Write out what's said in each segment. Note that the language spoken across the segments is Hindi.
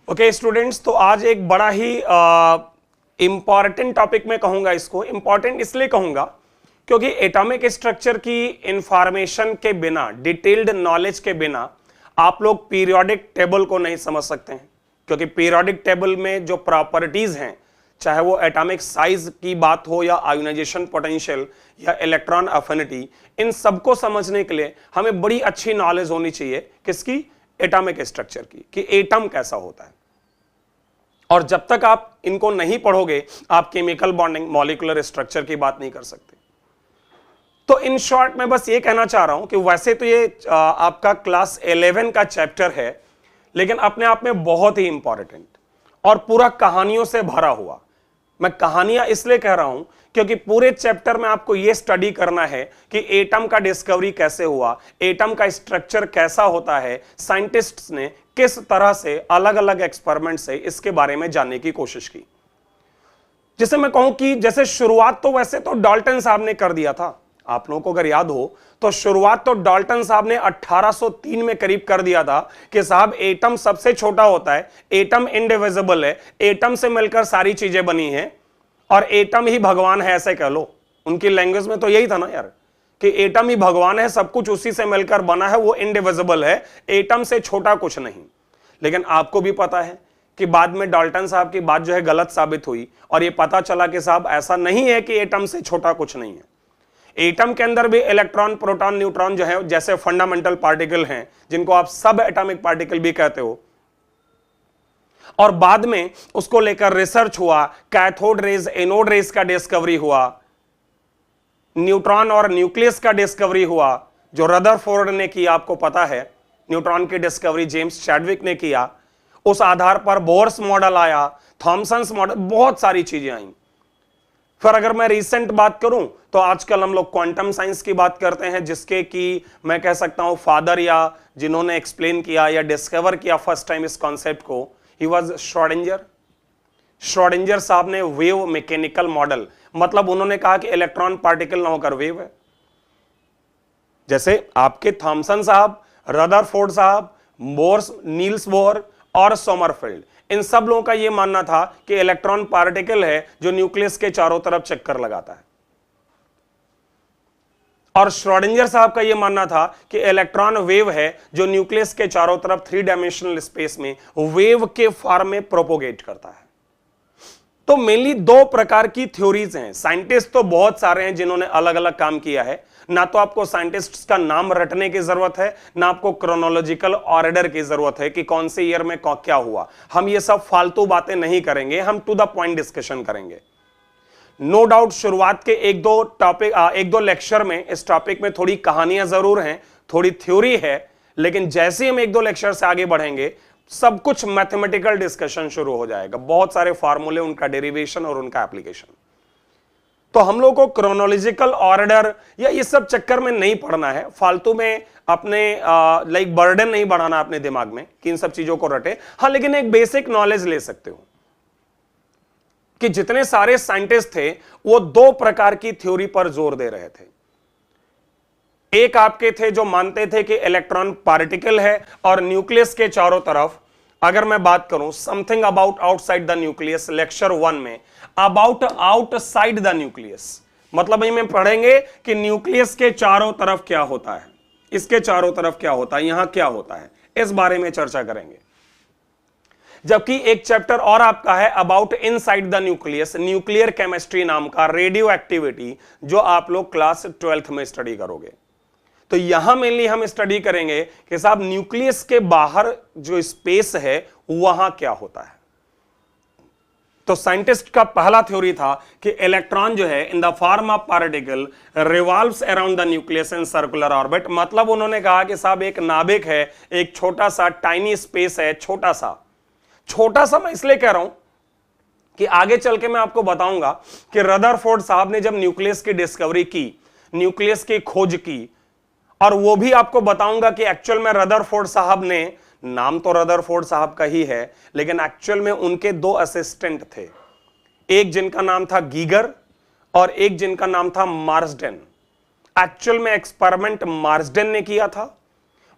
ओके स्टूडेंट्स, तो आज एक बड़ा ही इंपॉर्टेंट टॉपिक में कहूंगा। इसको इंपॉर्टेंट इसलिए कहूंगा क्योंकि एटॉमिक स्ट्रक्चर की इंफॉर्मेशन के बिना, डिटेल्ड नॉलेज के बिना आप लोग पीरियोडिक टेबल को नहीं समझ सकते हैं। क्योंकि पीरियोडिक टेबल में जो प्रॉपर्टीज हैं, चाहे वो एटॉमिक साइज की बात हो या आयोनाइजेशन पोटेंशियल या इलेक्ट्रॉन अफिनिटी, इन सबको समझने के लिए हमें बड़ी अच्छी नॉलेज होनी चाहिए। किसकी? एटॉमिक स्ट्रक्चर की, कि एटम कैसा होता है। और जब तक आप इनको नहीं पढ़ोगे आप केमिकल बॉन्डिंग, मॉलिक्यूलर स्ट्रक्चर की बात नहीं कर सकते। तो इन शॉर्ट मैं बस ये कहना चाह रहा हूं कि वैसे तो ये आपका क्लास 11 का चैप्टर है, लेकिन अपने आप में बहुत ही इंपॉर्टेंट और पूरा कहानियों से भरा हुआ। मैं कहानियां इसलिए कह रहा हूं क्योंकि पूरे चैप्टर में आपको यह स्टडी करना है कि एटम का डिस्कवरी कैसे हुआ, एटम का स्ट्रक्चर कैसा होता है, साइंटिस्ट्स ने किस तरह से अलग अलग एक्सपेरिमेंट से इसके बारे में जानने की कोशिश की। जिसे मैं कहूं कि जैसे शुरुआत तो वैसे तो डाल्टन साहब ने कर दिया था। आप लोगों को अगर याद हो तो शुरुआत तो डाल्टन साहब ने 1803 में करीब कर दिया था कि साहब एटम सबसे छोटा होता है, एटम इनडिविजिबल है, एटम से मिलकर सारी चीजें बनी हैं और एटम ही भगवान है, ऐसे कह लो। उनकी लैंग्वेज में तो यही था ना यार, कि एटम ही भगवान है, सब कुछ उसी से मिलकर बना है, वो इनडिविजिबल है, एटम से छोटा कुछ नहीं। लेकिन आपको भी पता है कि बाद में डाल्टन साहब की बात जो है गलत साबित हुई और ये पता चला कि साहब ऐसा नहीं है कि एटम से छोटा कुछ नहीं है। एटम के अंदर भी इलेक्ट्रॉन, प्रोटॉन, न्यूट्रॉन जो है जैसे फंडामेंटल पार्टिकल हैं, जिनको आप सब एटॉमिक पार्टिकल भी कहते हो। और बाद में उसको लेकर रिसर्च हुआ, कैथोड रेज, एनोड रेज का डिस्कवरी हुआ, न्यूट्रॉन और न्यूक्लियस का डिस्कवरी हुआ जो रदरफोर्ड ने किया, आपको पता है। न्यूट्रॉन की डिस्कवरी जेम्स चैडविक ने किया। उस आधार पर बोर्स मॉडल आया, थॉमसन्स मॉडल, बहुत सारी चीजें आई। फिर अगर मैं रिसेंट बात करूं तो आजकल हम लोग क्वांटम साइंस की बात करते हैं, जिसके कि मैं कह सकता हूं फादर या जिन्होंने एक्सप्लेन किया या डिस्कवर किया फर्स्ट टाइम इस कॉन्सेप्ट को, ही वाज श्रोडिंगर। श्रोडिंगर साहब ने वेव मैकेनिकल मॉडल, मतलब उन्होंने कहा कि इलेक्ट्रॉन पार्टिकल ना होकर वेव है। जैसे आपके थॉमसन साहब, रदरफोर्ड साहब, बोर्स, नील्स बोर और सोमरफेल्ड, इन सब लोगों का यह मानना था कि इलेक्ट्रॉन पार्टिकल है जो न्यूक्लियस के चारों तरफ चक्कर लगाता है। और श्रोडिंगर साहब का यह मानना था कि इलेक्ट्रॉन वेव है जो न्यूक्लियस के चारों तरफ 3 डायमेंशनल स्पेस में वेव के फॉर्म में प्रोपोगेट करता है। तो मेनली 2 प्रकार की थ्योरीज हैं। साइंटिस्ट तो बहुत सारे हैं जिन्होंने अलग अलग काम किया है। ना तो आपको साइंटिस्ट्स का नाम रटने की जरूरत है, ना आपको क्रोनोलॉजिकल ऑर्डर की जरूरत है कि कौन से ईयर में क्या हुआ। हम ये सब फालतू बातें नहीं करेंगे, हम टू द पॉइंट डिस्कशन करेंगे। नो डाउट शुरुआत के एक दो लेक्चर में इस टॉपिक में थोड़ी कहानियां जरूर हैं, थोड़ी थ्योरी है, लेकिन जैसे हम 1-2 लेक्चर से आगे बढ़ेंगे सब कुछ मैथमेटिकल डिस्कशन शुरू हो जाएगा। बहुत सारे फार्मूले, उनका डेरिवेशन और उनका एप्लीकेशन। तो हम लोग को क्रोनोलॉजिकल ऑर्डर या ये सब चक्कर में नहीं पड़ना है, फालतू में अपने लाइक बर्डन नहीं बढ़ाना अपने दिमाग में कि इन सब चीजों को रटे। हाँ, लेकिन एक बेसिक नॉलेज ले सकते हो कि जितने सारे साइंटिस्ट थे वो 2 प्रकार की थ्योरी पर जोर दे रहे थे। एक आपके थे जो मानते थे कि इलेक्ट्रॉन पार्टिकल है और न्यूक्लियस के चारों तरफ, अगर मैं बात करूं something about outside the nucleus, lecture 1 में अबाउट आउटसाइड द न्यूक्लियस, मतलब में पढ़ेंगे कि न्यूक्लियस के चारों तरफ क्या होता है, इसके चारों तरफ क्या होता है, यहां क्या होता है, इस बारे में चर्चा करेंगे। जबकि एक चैप्टर और आपका है about inside the nucleus, nuclear chemistry नाम का, रेडियो एक्टिविटी, जो आप लोग क्लास 12th में स्टडी करोगे। तो यहां मेनली हम स्टडी करेंगे कि साहब न्यूक्लियस के बाहर जो स्पेस है वहां क्या होता है। तो साइंटिस्ट का पहला थ्योरी था कि इलेक्ट्रॉन जो है in the form of particle revolves around the nucleus in circular orbit. मतलब उन्होंने कहा कि साहब एक नाभिक है, एक छोटा सा टाइनी स्पेस है, छोटा सा मैं इसलिए कह रहा हूं कि आगे चल के मैं आपको बताऊंगा कि रदरफोर्ड साहब ने जब न्यूक्लियस की डिस्कवरी की, न्यूक्लियस की खोज की, और वो भी आपको बताऊंगा कि एक्चुअल में रदरफोर्ड साहब ने, नाम तो रदरफोर्ड साहब का ही है, लेकिन एक्चुअल में उनके 2 असिस्टेंट थे, एक जिनका नाम था गीगर और एक जिनका नाम था मार्सडेन। एक्चुअल में एक्सपेरिमेंट मार्सडेन ने किया था,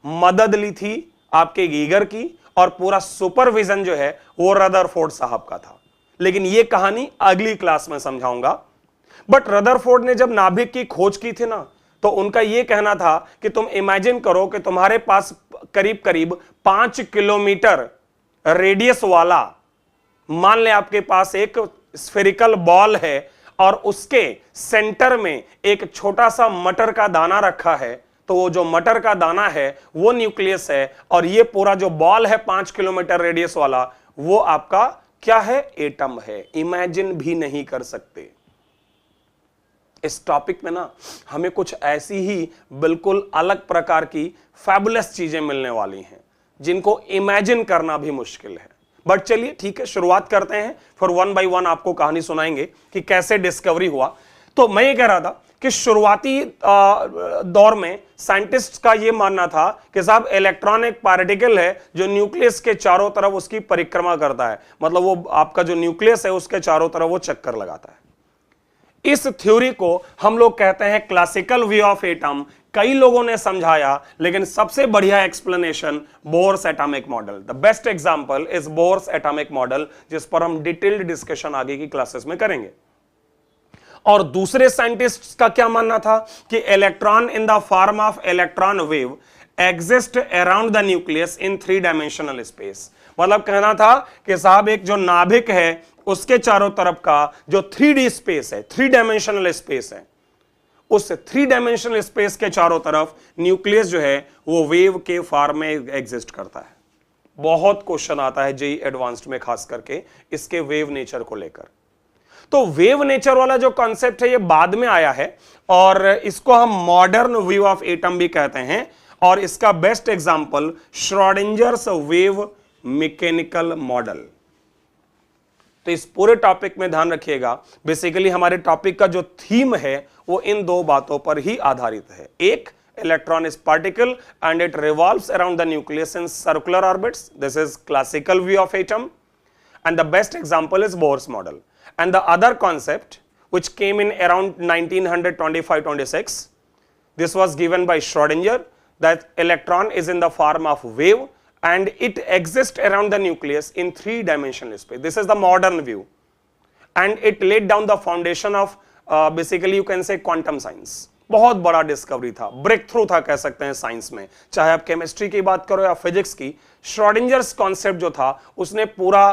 मदद ली थी आपके गीगर की, और पूरा सुपरविजन जो है वो रदरफोर्ड साहब का था। लेकिन ये कहानी अगली क्लास में समझाऊंगा। बट रदरफोर्ड ने जब नाभिक की खोज की थी ना, तो उनका यह कहना था कि तुम इमेजिन करो कि तुम्हारे पास करीब करीब 5 किलोमीटर रेडियस वाला, मान ले आपके पास एक स्फेरिकल बॉल है और उसके सेंटर में एक छोटा सा मटर का दाना रखा है। तो वो जो मटर का दाना है वो न्यूक्लियस है, और ये पूरा जो बॉल है 5 किलोमीटर रेडियस वाला, वो आपका क्या है? एटम है। इमेजिन भी नहीं कर सकते। इस टॉपिक में ना हमें कुछ ऐसी ही बिल्कुल अलग प्रकार की फैबुलस चीजें मिलने वाली हैं जिनको इमेजिन करना भी मुश्किल है। बट चलिए ठीक है, शुरुआत करते हैं, फिर वन बाय वन आपको कहानी सुनाएंगे कि कैसे डिस्कवरी हुआ। तो मैं ये कह रहा था कि शुरुआती दौर में साइंटिस्ट का यह मानना था कि साहब इलेक्ट्रॉन एक पार्टिकल है जो न्यूक्लियस के चारों तरफ उसकी परिक्रमा करता है, मतलब वो आपका जो न्यूक्लियस है उसके चारों तरफ वो चक्कर लगाता है। इस थ्योरी को हम लोग कहते हैं क्लासिकल व्यू ऑफ एटम। कई लोगों ने समझाया, लेकिन सबसे बढ़िया explanation Bohr's atomic model. The best example is Bohr's atomic model, जिस पर हम डिटेल्ड डिस्कशन आगे की क्लासेस में करेंगे। और दूसरे साइंटिस्ट्स का क्या मानना था कि electron in the form of electron wave exist around the nucleus in 3 dimensional space. मतलब कहना था कि साहब एक जो नाभिक है उसके चारों तरफ का जो 3D स्पेस है, 3 डायमेंशनल स्पेस है, उस 3 डायमेंशनल स्पेस के चारों तरफ न्यूक्लियस जो है वो वेव के फॉर्म में एग्जिस्ट करता है। बहुत क्वेश्चन आता है जेईई एडवांस्ड में, खास करके इसके वेव नेचर को लेकर। तो वेव नेचर वाला जो कॉन्सेप्ट है ये बाद में आया है, और इसको हम मॉडर्न व्यू ऑफ एटम भी कहते हैं। और इसका best example Schrodinger's wave mechanical model. तो इस पूरे टॉपिक में ध्यान रखिएगा, बेसिकली हमारे टॉपिक का जो थीम है वो इन 2 बातों पर ही आधारित है। एक, electron is particle and it revolves around the nucleus in circular orbits. This is classical view of atom, and the best example is Bohr's model. And the other concept which came in around 1925-26, this was given by Schrodinger, that electron is in the form of wave and it exists around the nucleus in 3 dimensional space. This is the modern view, and it laid down the foundation of basically you can say quantum science. बहुत बड़ा डिस्कवरी था, ब्रेक थ्रू था कह सकते हैं साइंस में, चाहे आप केमिस्ट्री की बात करो या फिजिक्स की। श्रोडिंजर्स कॉन्सेप्ट जो था उसने पूरा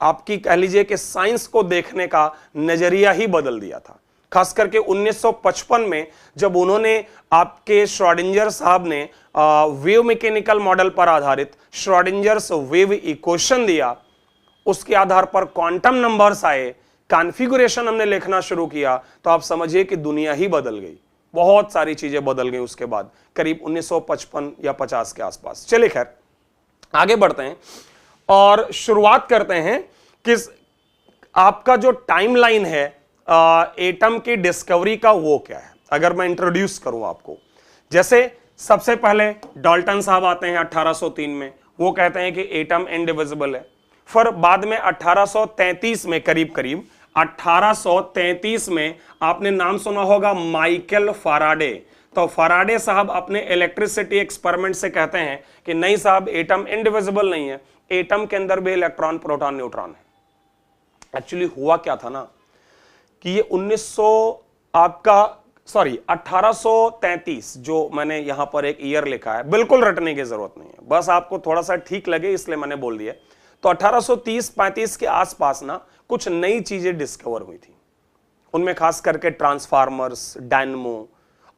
आपकी कह लीजिए कि साइंस को देखने का नजरिया ही बदल दिया था। खास करके 1955 में जब उन्होंने आपके श्रोडिंजर साहब ने वेव मैकेनिकल मॉडल पर आधारित श्रोडिंजर्स वेव इक्वेशन दिया, उसके आधार पर क्वांटम नंबर्स आए, कॉन्फ़िगरेशन हमने लिखना शुरू किया, तो आप समझिए कि दुनिया ही बदल गई। बहुत सारी चीजें बदल गई उसके बाद, करीब 1955 या 50 के आसपास। चलिए खैर आगे बढ़ते हैं और शुरुआत करते हैं कि आपका जो टाइमलाइन है एटम की डिस्कवरी का वो क्या है। अगर मैं इंट्रोड्यूस करूं आपको, जैसे सबसे पहले डाल्टन साहब आते हैं 1803 में, वो कहते हैं कि एटम इनडिविजिबल है। फिर बाद में 1833 में, करीब 1833 में आपने नाम सुना होगा माइकल फैराडे। तो फैराडे साहब अपने इलेक्ट्रिसिटी एक्सपेरिमेंट से कहते हैं कि नहीं साहब, एटम इनडिविजिबल नहीं है, एटम के अंदर भी इलेक्ट्रॉन प्रोटॉन न्यूट्रॉन है। एक्चुअली हुआ क्या था ना कि ये 1833, जो मैंने यहां पर एक ईयर लिखा है, बिल्कुल रटने की जरूरत नहीं है, बस आपको थोड़ा सा ठीक लगे इसलिए मैंने बोल दिया। तो 1830-35 के आसपास ना कुछ नई चीजें डिस्कवर हुई थी, उनमें खास करके ट्रांसफार्मर्स, डायनमो,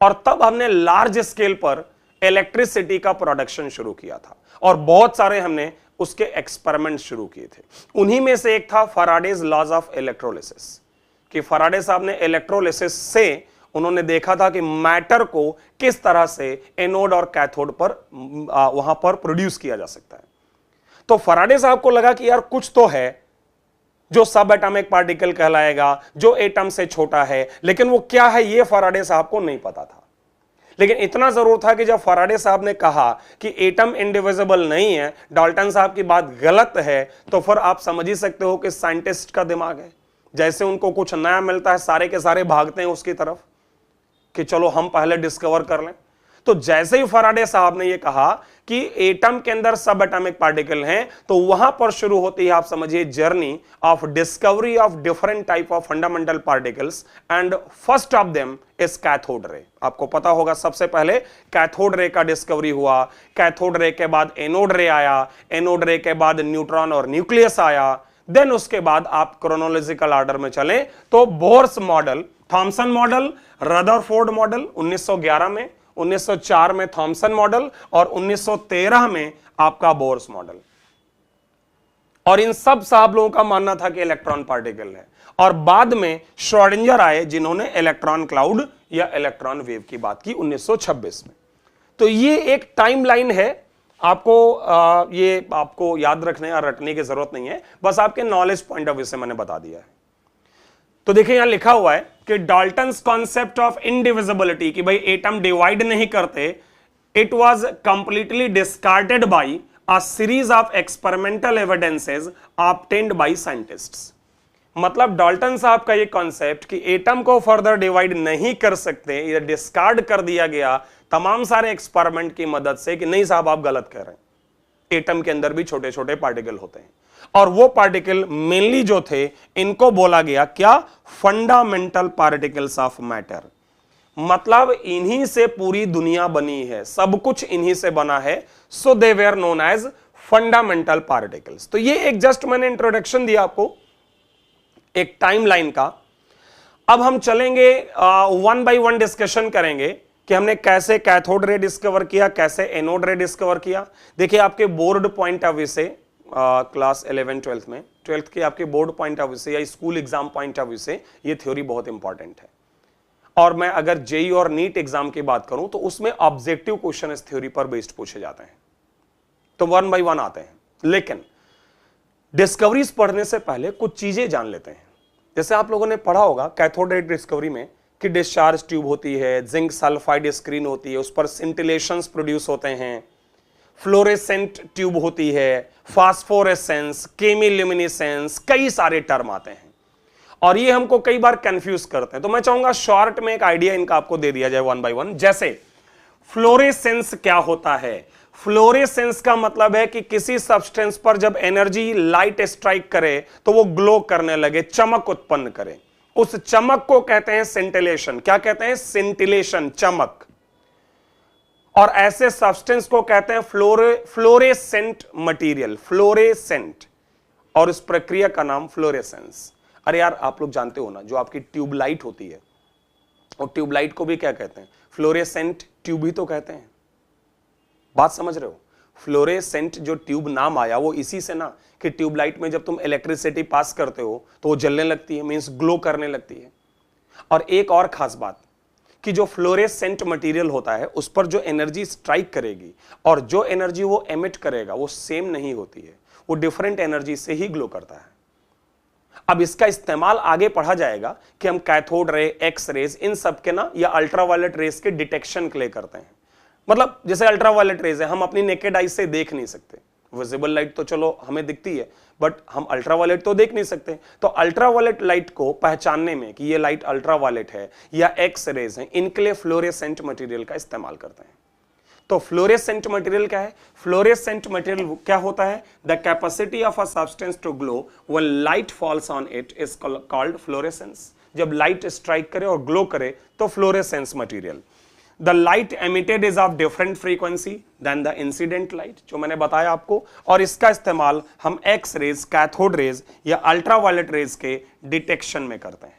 और तब हमने लार्ज स्केल पर इलेक्ट्रिसिटी का प्रोडक्शन शुरू किया था और बहुत सारे हमने उसके एक्सपेरिमेंट शुरू किए थे। उन्हीं में से एक था फैराडेज लॉज ऑफ इलेक्ट्रोलिसिस, कि फैराडे साहब ने इलेक्ट्रोलिसिस से उन्होंने देखा था कि मैटर को किस तरह से एनोड और कैथोड पर वहां पर प्रोड्यूस किया जा सकता है। तो फैराडे साहब को लगा कि यार कुछ तो है जो सब एटॉमिक पार्टिकल कहलाएगा, जो एटम से छोटा है, लेकिन वो क्या है ये फैराडे साहब को नहीं पता था। लेकिन इतना जरूर था कि जब फैराडे साहब ने कहा कि एटम इंडिविजिबल नहीं है, डाल्टन साहब की बात गलत है, तो फिर आप समझ ही सकते हो कि साइंटिस्ट का दिमाग है, जैसे उनको कुछ नया मिलता है सारे के सारे भागते हैं उसकी तरफ कि चलो हम पहले डिस्कवर कर लें। तो जैसे ही फैराडे साहब ने यह कहा कि एटम के अंदर सब एटॉमिक पार्टिकल हैं, तो वहां पर शुरू होती है, आप समझिए, journey of discovery of different type of fundamental particles and first of them is cathode ray. आपको पता होगा सबसे पहले कैथोड रे का डिस्कवरी हुआ, कैथोड रे के बाद एनोड रे आया, एनोड रे के बाद न्यूट्रॉन और न्यूक्लियस आया, देन उसके बाद आप क्रोनोलॉजिकल ऑर्डर में चले तो Bohr's model, Thompson model, Rutherford model 1911 में, 1904 में थॉमसन मॉडल और 1913 में आपका बोर्स मॉडल। और इन सब साहब लोगों का मानना था कि इलेक्ट्रॉन पार्टिकल है। और बाद में श्रोडिंगर आए जिन्होंने इलेक्ट्रॉन क्लाउड या इलेक्ट्रॉन वेव की बात की 1926 में। तो ये एक टाइमलाइन है, आपको याद रखने या रटने की जरूरत नहीं है, बस आपके नॉलेज पॉइंट ऑफ व्यू से मैंने बता दिया है। तो देखिए यहां लिखा हुआ है कि डाल्टन्स कॉन्सेप्ट ऑफ इनडिविजिबिलिटी, कि भाई एटम डिवाइड नहीं करते, it was completely discarded by a series of experimental evidences obtained by scientists. मतलब डाल्टन साहब का ये कॉन्सेप्ट कि एटम को फर्दर डिवाइड नहीं कर सकते, ये डिस्कार्ड कर दिया गया तमाम सारे एक्सपेरिमेंट की मदद से कि नहीं साहब आप गलत कह रहे हैं, एटम के अंदर भी छोटे छोटे पार्टिकल होते हैं। और वो पार्टिकल मेनली जो थे, इनको बोला गया क्या, फंडामेंटल पार्टिकल्स ऑफ मैटर। मतलब इन्हीं से पूरी दुनिया बनी है, सब कुछ इन्हीं से बना है, so they were known as fundamental particles. तो ये एक जस्ट मैंने इंट्रोडक्शन दिया आपको एक टाइमलाइन का। अब हम चलेंगे वन बाय वन डिस्कशन करेंगे कि हमने कैसे कैथोड रे डिस्कवर किया, कैसे एनोड रे डिस्कवर किया। देखिए आपके बोर्ड पॉइंट ऑफ व्यू से क्लास 11 12th में, 12th के आपके बोर्ड पॉइंट ऑफ व्यू से या school exam point of view से ये थ्योरी बहुत इंपॉर्टेंट है। और मैं अगर जेई और नीट एग्जाम की बात करूं तो उसमें ऑब्जेक्टिव क्वेश्चन इस थ्योरी पर बेस्ड पूछे जाते हैं, तो वन बाय वन आते हैं। लेकिन डिस्कवरीज पढ़ने से पहले कुछ चीजें जान लेते हैं। जैसे आप लोगों ने पढ़ा होगा कैथोड रे डिस्कवरी में कि डिस्चार्ज ट्यूब होती है, जिंक सल्फाइड स्क्रीन होती है, उस पर सिंटिलेशंस प्रोड्यूस होते हैं, फ्लोरेसेंट ट्यूब होती है, फास्फोरेसेंस, केमिल्यूमिनेसेंस, कई सारे टर्म आते हैं और ये हमको कई बार कंफ्यूज करते हैं। तो मैं चाहूंगा शॉर्ट में एक आइडिया इनका आपको दे दिया जाए वन बाय वन। जैसे फ्लोरेसेंस क्या होता है? फ्लोरेसेंस का मतलब है कि किसी सब्सटेंस पर जब एनर्जी लाइट स्ट्राइक करे तो वो ग्लो करने लगे, चमक उत्पन्न करे, उस चमक को कहते हैं सिंटिलेशन। क्या कहते हैं? सिंटिलेशन, चमक। और ऐसे सब्सटेंस को कहते हैं फ्लोरेसेंट मटेरियल, फ्लोरेसेंट, और इस प्रक्रिया का नाम फ्लोरेसेंस। अरे यार आप लोग जानते हो ना, जो आपकी ट्यूबलाइट होती है, और ट्यूबलाइट को भी क्या कहते हैं? फ्लोरेसेंट ट्यूब ही तो कहते हैं। बात समझ रहे हो? फ्लोरेसेंट जो ट्यूब नाम आया वो इसी से ना, कि ट्यूबलाइट में जब तुम इलेक्ट्रिसिटी पास करते हो तो वो जलने लगती है, मींस ग्लो करने लगती है। और एक और खास बात कि जो फ्लोरेसेंट मटेरियल होता है उस पर जो एनर्जी स्ट्राइक करेगी और जो एनर्जी वो एमिट करेगा वो सेम नहीं होती है, वो डिफरेंट एनर्जी से ही ग्लो करता है। अब इसका इस्तेमाल आगे पढ़ा जाएगा कि हम कैथोड रे, एक्स रेज, इन सब के ना या अल्ट्रावायलेट रेज के डिटेक्शन के लिए करते हैं। मतलब जैसे अल्ट्रावायलेट रेज है, हम अपनी नेकेड आई से देख नहीं सकते, विजिबल लाइट तो चलो हमें दिखती है, बट हम अल्ट्रावायलेट तो देख नहीं सकते। तो अल्ट्रावायलेट लाइट को पहचानने में कि ये लाइट अल्ट्रावायलेट है या एक्स रेज है, इनके लिए फ्लोरेसेंट मटेरियल का इस्तेमाल करते हैं। तो फ्लोरेसेंट मटेरियल क्या है? फ्लोरेसेंट मटेरियल क्या होता है? The capacity of a substance to glow when light falls on it is called fluorescence. जब लाइट स्ट्राइक करे और ग्लो करे तो fluorescence material. The light emitted is of different frequency than the incident light, जो मैंने बताया आपको, और इसका इस्तेमाल हम एक्स रेज, कैथोड रेज या अल्ट्रावायलेट रेज के डिटेक्शन में करते हैं।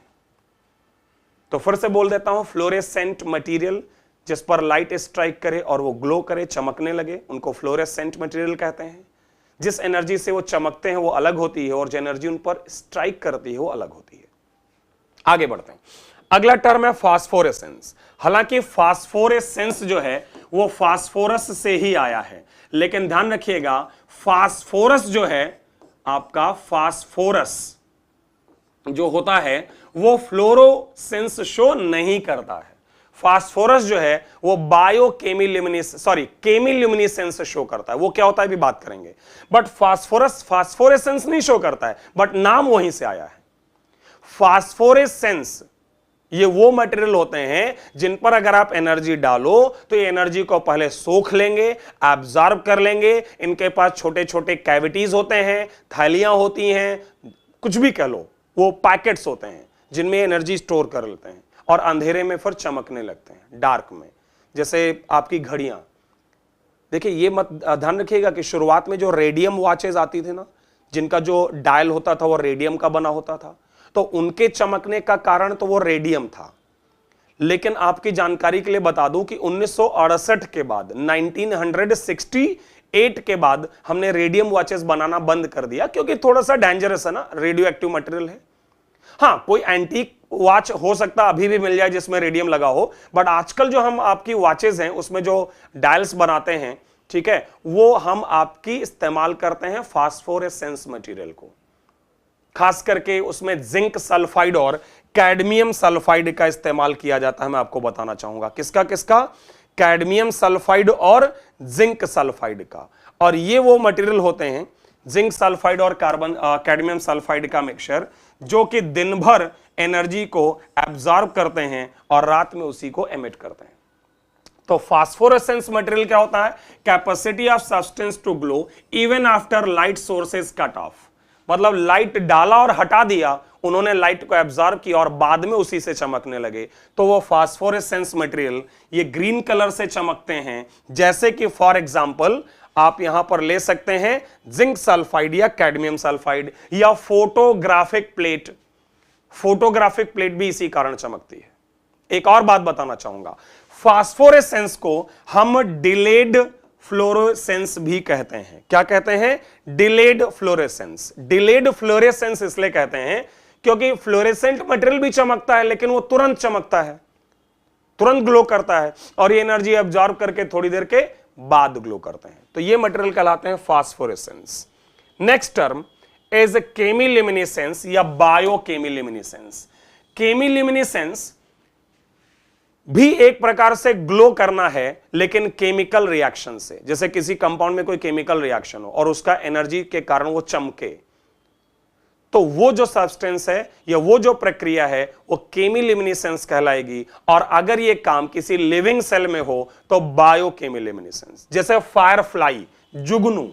तो फिर से बोल देता हूं, फ्लोरेसेंट मटेरियल जिस पर लाइट स्ट्राइक करे और वो ग्लो करे, चमकने लगे, उनको फ्लोरेसेंट मटेरियल कहते हैं। जिस एनर्जी से वो चमकते हैं वो अलग होती है और जो एनर्जी उन पर स्ट्राइक करती है वो अलग होती है। आगे बढ़ते हैं। अगला टर्म है फास्फोरेसेंस। हालांकि फास्फोरेसेंस जो है वो फास्फोरस से ही आया है, लेकिन ध्यान रखिएगा फास्फोरस जो है आपका, फास्फोरस जो होता है वो फ्लोरोसेंस शो नहीं करता है। फास्फोरस जो है वो केमिल्यूमिनेसेंस शो करता है। वो क्या होता है भी बात करेंगे, बट फास्फोरस फास्फोरेसेंस नहीं शो करता है, बट नाम वहीं से आया है। फास्फोरेसेंस ये वो मटेरियल होते हैं जिन पर अगर आप एनर्जी डालो तो ये एनर्जी को पहले सोख लेंगे, एब्जॉर्ब कर लेंगे। इनके पास छोटे छोटे कैविटीज होते हैं, थैलियां होती हैं, कुछ भी कह लो, वो पैकेट्स होते हैं जिनमें एनर्जी स्टोर कर लेते हैं और अंधेरे में फिर चमकने लगते हैं, डार्क में। जैसे आपकी घड़ियां, देखिए ये मत ध्यान रखिएगा कि शुरुआत में जो रेडियम वॉचेज आती थी ना, जिनका जो डायल होता था वो रेडियम का बना होता था, तो उनके चमकने का कारण तो वो रेडियम था। लेकिन आपकी जानकारी के लिए बता दूं कि 1968 के बाद, 1968 के बाद हमने रेडियम वॉचेस बनाना बंद कर दिया, क्योंकि थोड़ा सा डेंजरस है ना, रेडियो एक्टिव मटेरियल है। हाँ, कोई एंटीक वॉच हो सकता अभी भी मिल जाए जिसमें रेडियम लगा हो, बट आजकल जो हम आपकी वॉचेस हैं उसमें जो डायल्स बनाते हैं, ठीक है, वो हम आपकी इस्तेमाल करते हैं फास्फोरेसेंस मटेरियल को, खास करके उसमें जिंक सल्फाइड और कैडमियम सल्फाइड का इस्तेमाल किया जाता है। मैं आपको बताना चाहूंगा किसका किसका, कैडमियम सल्फाइड और जिंक सल्फाइड का। और ये वो मटेरियल होते हैं, जिंक सल्फाइड और कैडमियम सल्फाइड का मिक्सचर, जो कि दिन भर एनर्जी को एब्जॉर्ब करते हैं और रात में उसी को एमिट करते हैं। तो फास्फोरेसेंस मटेरियल क्या होता है, capacity of substance to glow even after light sources cut off. मतलब लाइट डाला और हटा दिया, उन्होंने लाइट को एब्जॉर्ब किया और बाद में उसी से चमकने लगे, तो वो फास्फोरेसेंस मटेरियल ये ग्रीन कलर से चमकते हैं। जैसे कि फॉर एग्जांपल आप यहां पर ले सकते हैं जिंक सल्फाइड या कैडमियम सल्फाइड या फोटोग्राफिक प्लेट। फोटोग्राफिक प्लेट भी इसी कारण चमकती है। एक और बात बताना चाहूंगा, फास्फोरेसेंस को हम डिलेड फ्लोरोसेंस भी कहते हैं। क्या कहते हैं, डिलेड फ्लोरेसेंस। डिलेड फ्लोरेसेंस इसलिए कहते हैं क्योंकि फ्लोरेसेंट मटेरियल भी चमकता है, लेकिन वो तुरंत चमकता है, तुरंत ग्लो करता है, और ये एनर्जी एब्जॉर्ब करके थोड़ी देर के बाद ग्लो करते हैं। तो ये मटेरियल कहलाते हैं फास्फोरेसेंस। नेक्स्ट टर्म इज केमिल्यूमिनेसेंस या बायोकेमिल्यूमिनेसेंस। केमिल्यूमिनेसेंस भी एक प्रकार से ग्लो करना है, लेकिन केमिकल रिएक्शन से। जैसे किसी कंपाउंड में कोई केमिकल रिएक्शन हो और उसका एनर्जी के कारण वो चमके, तो वो जो सब्सटेंस है या वो जो प्रक्रिया है वो केमिल्यूमिनेसेंस कहलाएगी। और अगर ये काम किसी लिविंग सेल में हो तो बायोकेमिल्यूमिनेसेंस। जैसे फायरफ्लाई, जुगनू,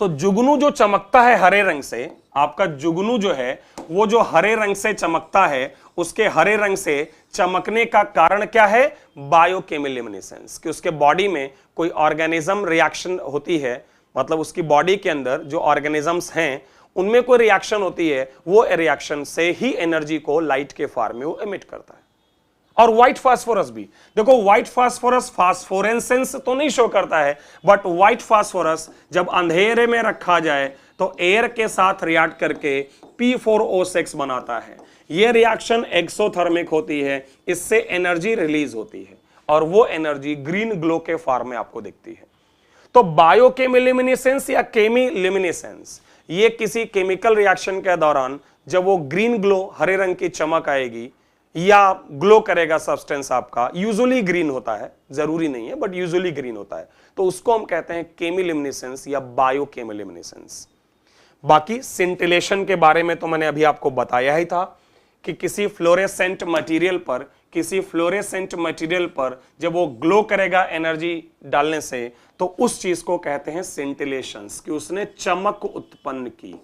तो जुगनू जो चमकता है हरे रंग से, आपका जुगनू जो है वो जो हरे रंग से चमकता है, उसके हरे रंग से चमकने का कारण क्या है, बायोकेमिल्यूमिनेसेंस, कि उसके बॉडी में कोई ऑर्गेनिज्म रिएक्शन होती है, मतलब उसकी बॉडी के अंदर जो ऑर्गेनिजम्स हैं उनमें कोई रिएक्शन होती है, वो रिएक्शन से ही एनर्जी को लाइट के फॉर्म में वो एमिट करता है। और व्हाइट फास्फोरस भी देखो, व्हाइट फास्फोरस फास्फोरेसेंस तो नहीं शो करता है, बट व्हाइट फास्फोरस जब अंधेरे में रखा जाए तो एयर के साथ रिएक्ट करके P4O6 बनाता है। यह रिएक्शन एक्सोथर्मिक होती है, इससे एनर्जी रिलीज होती है और वो एनर्जी ग्रीन ग्लो के फॉर्म में आपको दिखती है। तो बायोकेमिल्यूमिनेसेंस या केमिल्यूमिनेसेंस, ये किसी केमिकल रिएक्शन के दौरान जब वो ग्रीन ग्लो, हरे रंग की चमक आएगी या ग्लो करेगा सब्सटेंस आपका, यूजुअली ग्रीन होता है, जरूरी नहीं है बट यूजुअली ग्रीन होता है, तो उसको हम कहते हैं केमिल्यूमिनेसेंस या बायोकेमिल्यूमिनेसेंस। बाकी सिंटिलेशन के बारे में तो मैंने अभी आपको बताया ही था कि किसी फ्लोरेसेंट मटेरियल पर जब वो ग्लो करेगा एनर्जी डालने से, तो उस चीज को कहते हैं सिंटिलेशंस, कि उसने चमक उत्पन्न की।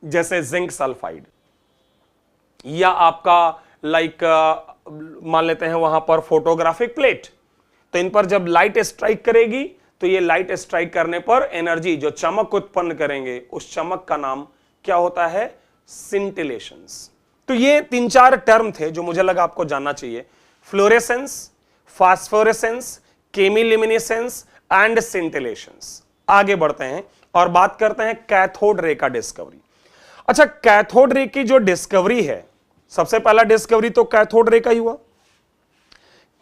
जैसे जिंक सल्फाइड या आपका मान लेते हैं वहां पर फोटोग्राफिक प्लेट, तो इन पर जब लाइट स्ट्राइक करेगी तो ये लाइट स्ट्राइक करने पर एनर्जी जो चमक उत्पन्न करेंगे, उस चमक का नाम क्या होता है, सिंटिलेशंस। तो ये 3-4 टर्म थे जो मुझे लगा आपको जानना चाहिए, फ्लोरेसेंस, फास्फोरेसेंस, केमिल्यूमिनेसेंस एंड सिंटिलेशंस। आगे बढ़ते हैं और बात करते हैं कैथोड रे का डिस्कवरी। अच्छा, कैथोड रे की जो डिस्कवरी है, सबसे पहला डिस्कवरी तो कैथोड रे का ही हुआ।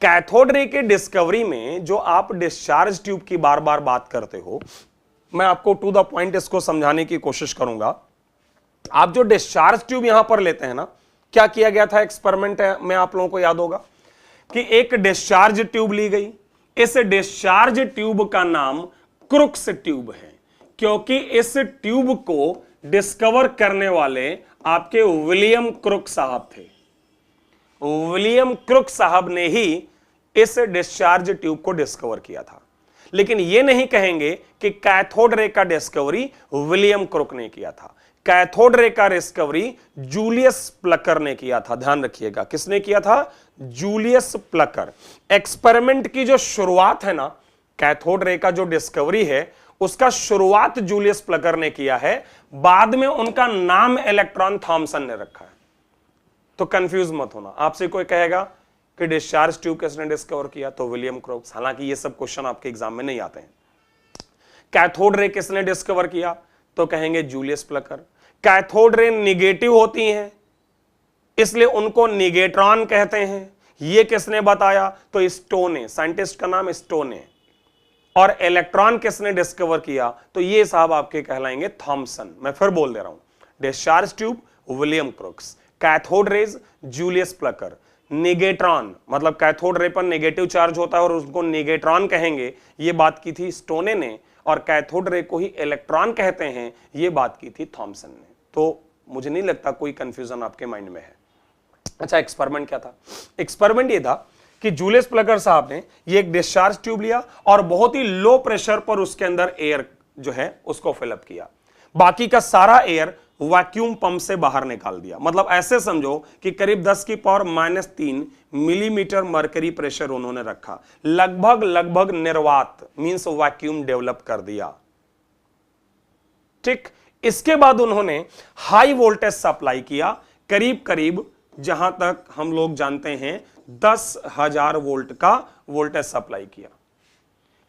कैथोड रे के डिस्कवरी में जो आप डिस्चार्ज ट्यूब की बार बार बात करते हो, मैं आपको टू द पॉइंट इसको समझाने की कोशिश करूंगा। आप जो डिस्चार्ज ट्यूब यहां पर लेते हैं ना, क्या किया गया था एक्सपेरिमेंट में, आप लोगों को याद होगा कि एक डिस्चार्ज ट्यूब ली गई। इस डिस्चार्ज ट्यूब का नाम क्रुक्स ट्यूब है, क्योंकि इस ट्यूब को डिस्कवर करने वाले आपके विलियम क्रुक साहब थे। विलियम क्रुक साहब ने ही इस डिस्चार्ज ट्यूब को डिस्कवर किया था, लेकिन यह नहीं कहेंगे कि कैथोड रे का डिस्कवरी विलियम क्रुक ने किया था। कैथोड रे का डिस्कवरी जूलियस प्लकर ने किया था। ध्यान रखिएगा, किसने किया था? Julius Plucker. एक्सपेरिमेंट की जो शुरुआत है ना, कैथोड रे का जो डिस्कवरी है उसका शुरुआत जूलियस प्लकर ने किया है, बाद में उनका नाम इलेक्ट्रॉन थॉमसन ने रखा है। तो कंफ्यूज मत होना। आपसे कोई कहेगा कि डिस्चार्ज ट्यूब किसने डिस्कवर किया, तो विलियम क्रोक्स। हालांकि ये सब क्वेश्चन आपके एग्जाम में नहीं आते हैं। कैथोड रे किसने डिस्कवर किया, तो कहेंगे Julius Plucker. Cathode ray negative होती हैं, इसलिए उनको निगेट्रॉन कहते हैं। ये किसने बताया, तो स्टोने, साइंटिस्ट का नाम स्टोने। और इलेक्ट्रॉन किसने डिस्कवर किया, तो ये साहब आपके कहलाएंगे थॉमसन। मैं फिर बोल दे रहा हूं, discharge tube William Crookes, cathode rays Julius Plucker, negatron मतलब कैथोड रे पर नेगेटिव चार्ज होता है और उसको निगेट्रॉन कहेंगे, ये बात की थी स्टोने ने। और कैथोड रे को ही इलेक्ट्रॉन कहते हैं, ये बात की थी थॉमसन ने। तो मुझे नहीं लगता कोई कंफ्यूजन आपके माइंड में है। अच्छा, एक्सपेरिमेंट क्या था? एक्सपेरिमेंट ये था कि जूलियस प्लकर साहब ने ये एक डिस्चार्ज ट्यूब लिया और बहुत ही लो प्रेशर पर उसके अंदर एयर जो है उसको फिलअप किया। बाकी का सारा एयर वैक्यूम पंप से बाहर निकाल दिया। मतलब ऐसे समझो कि करीब 10 की पावर -3 मिलीमीटर मरकरी प्रेशर उन्होंने रखा। लगभग निर्वात मींस वैक्यूम डेवलप कर दिया। ठीक, इसके बाद उन्होंने हाई वोल्टेज सप्लाई किया, करीब जहां तक हम लोग जानते हैं 10,000 वोल्ट का वोल्टेज सप्लाई किया।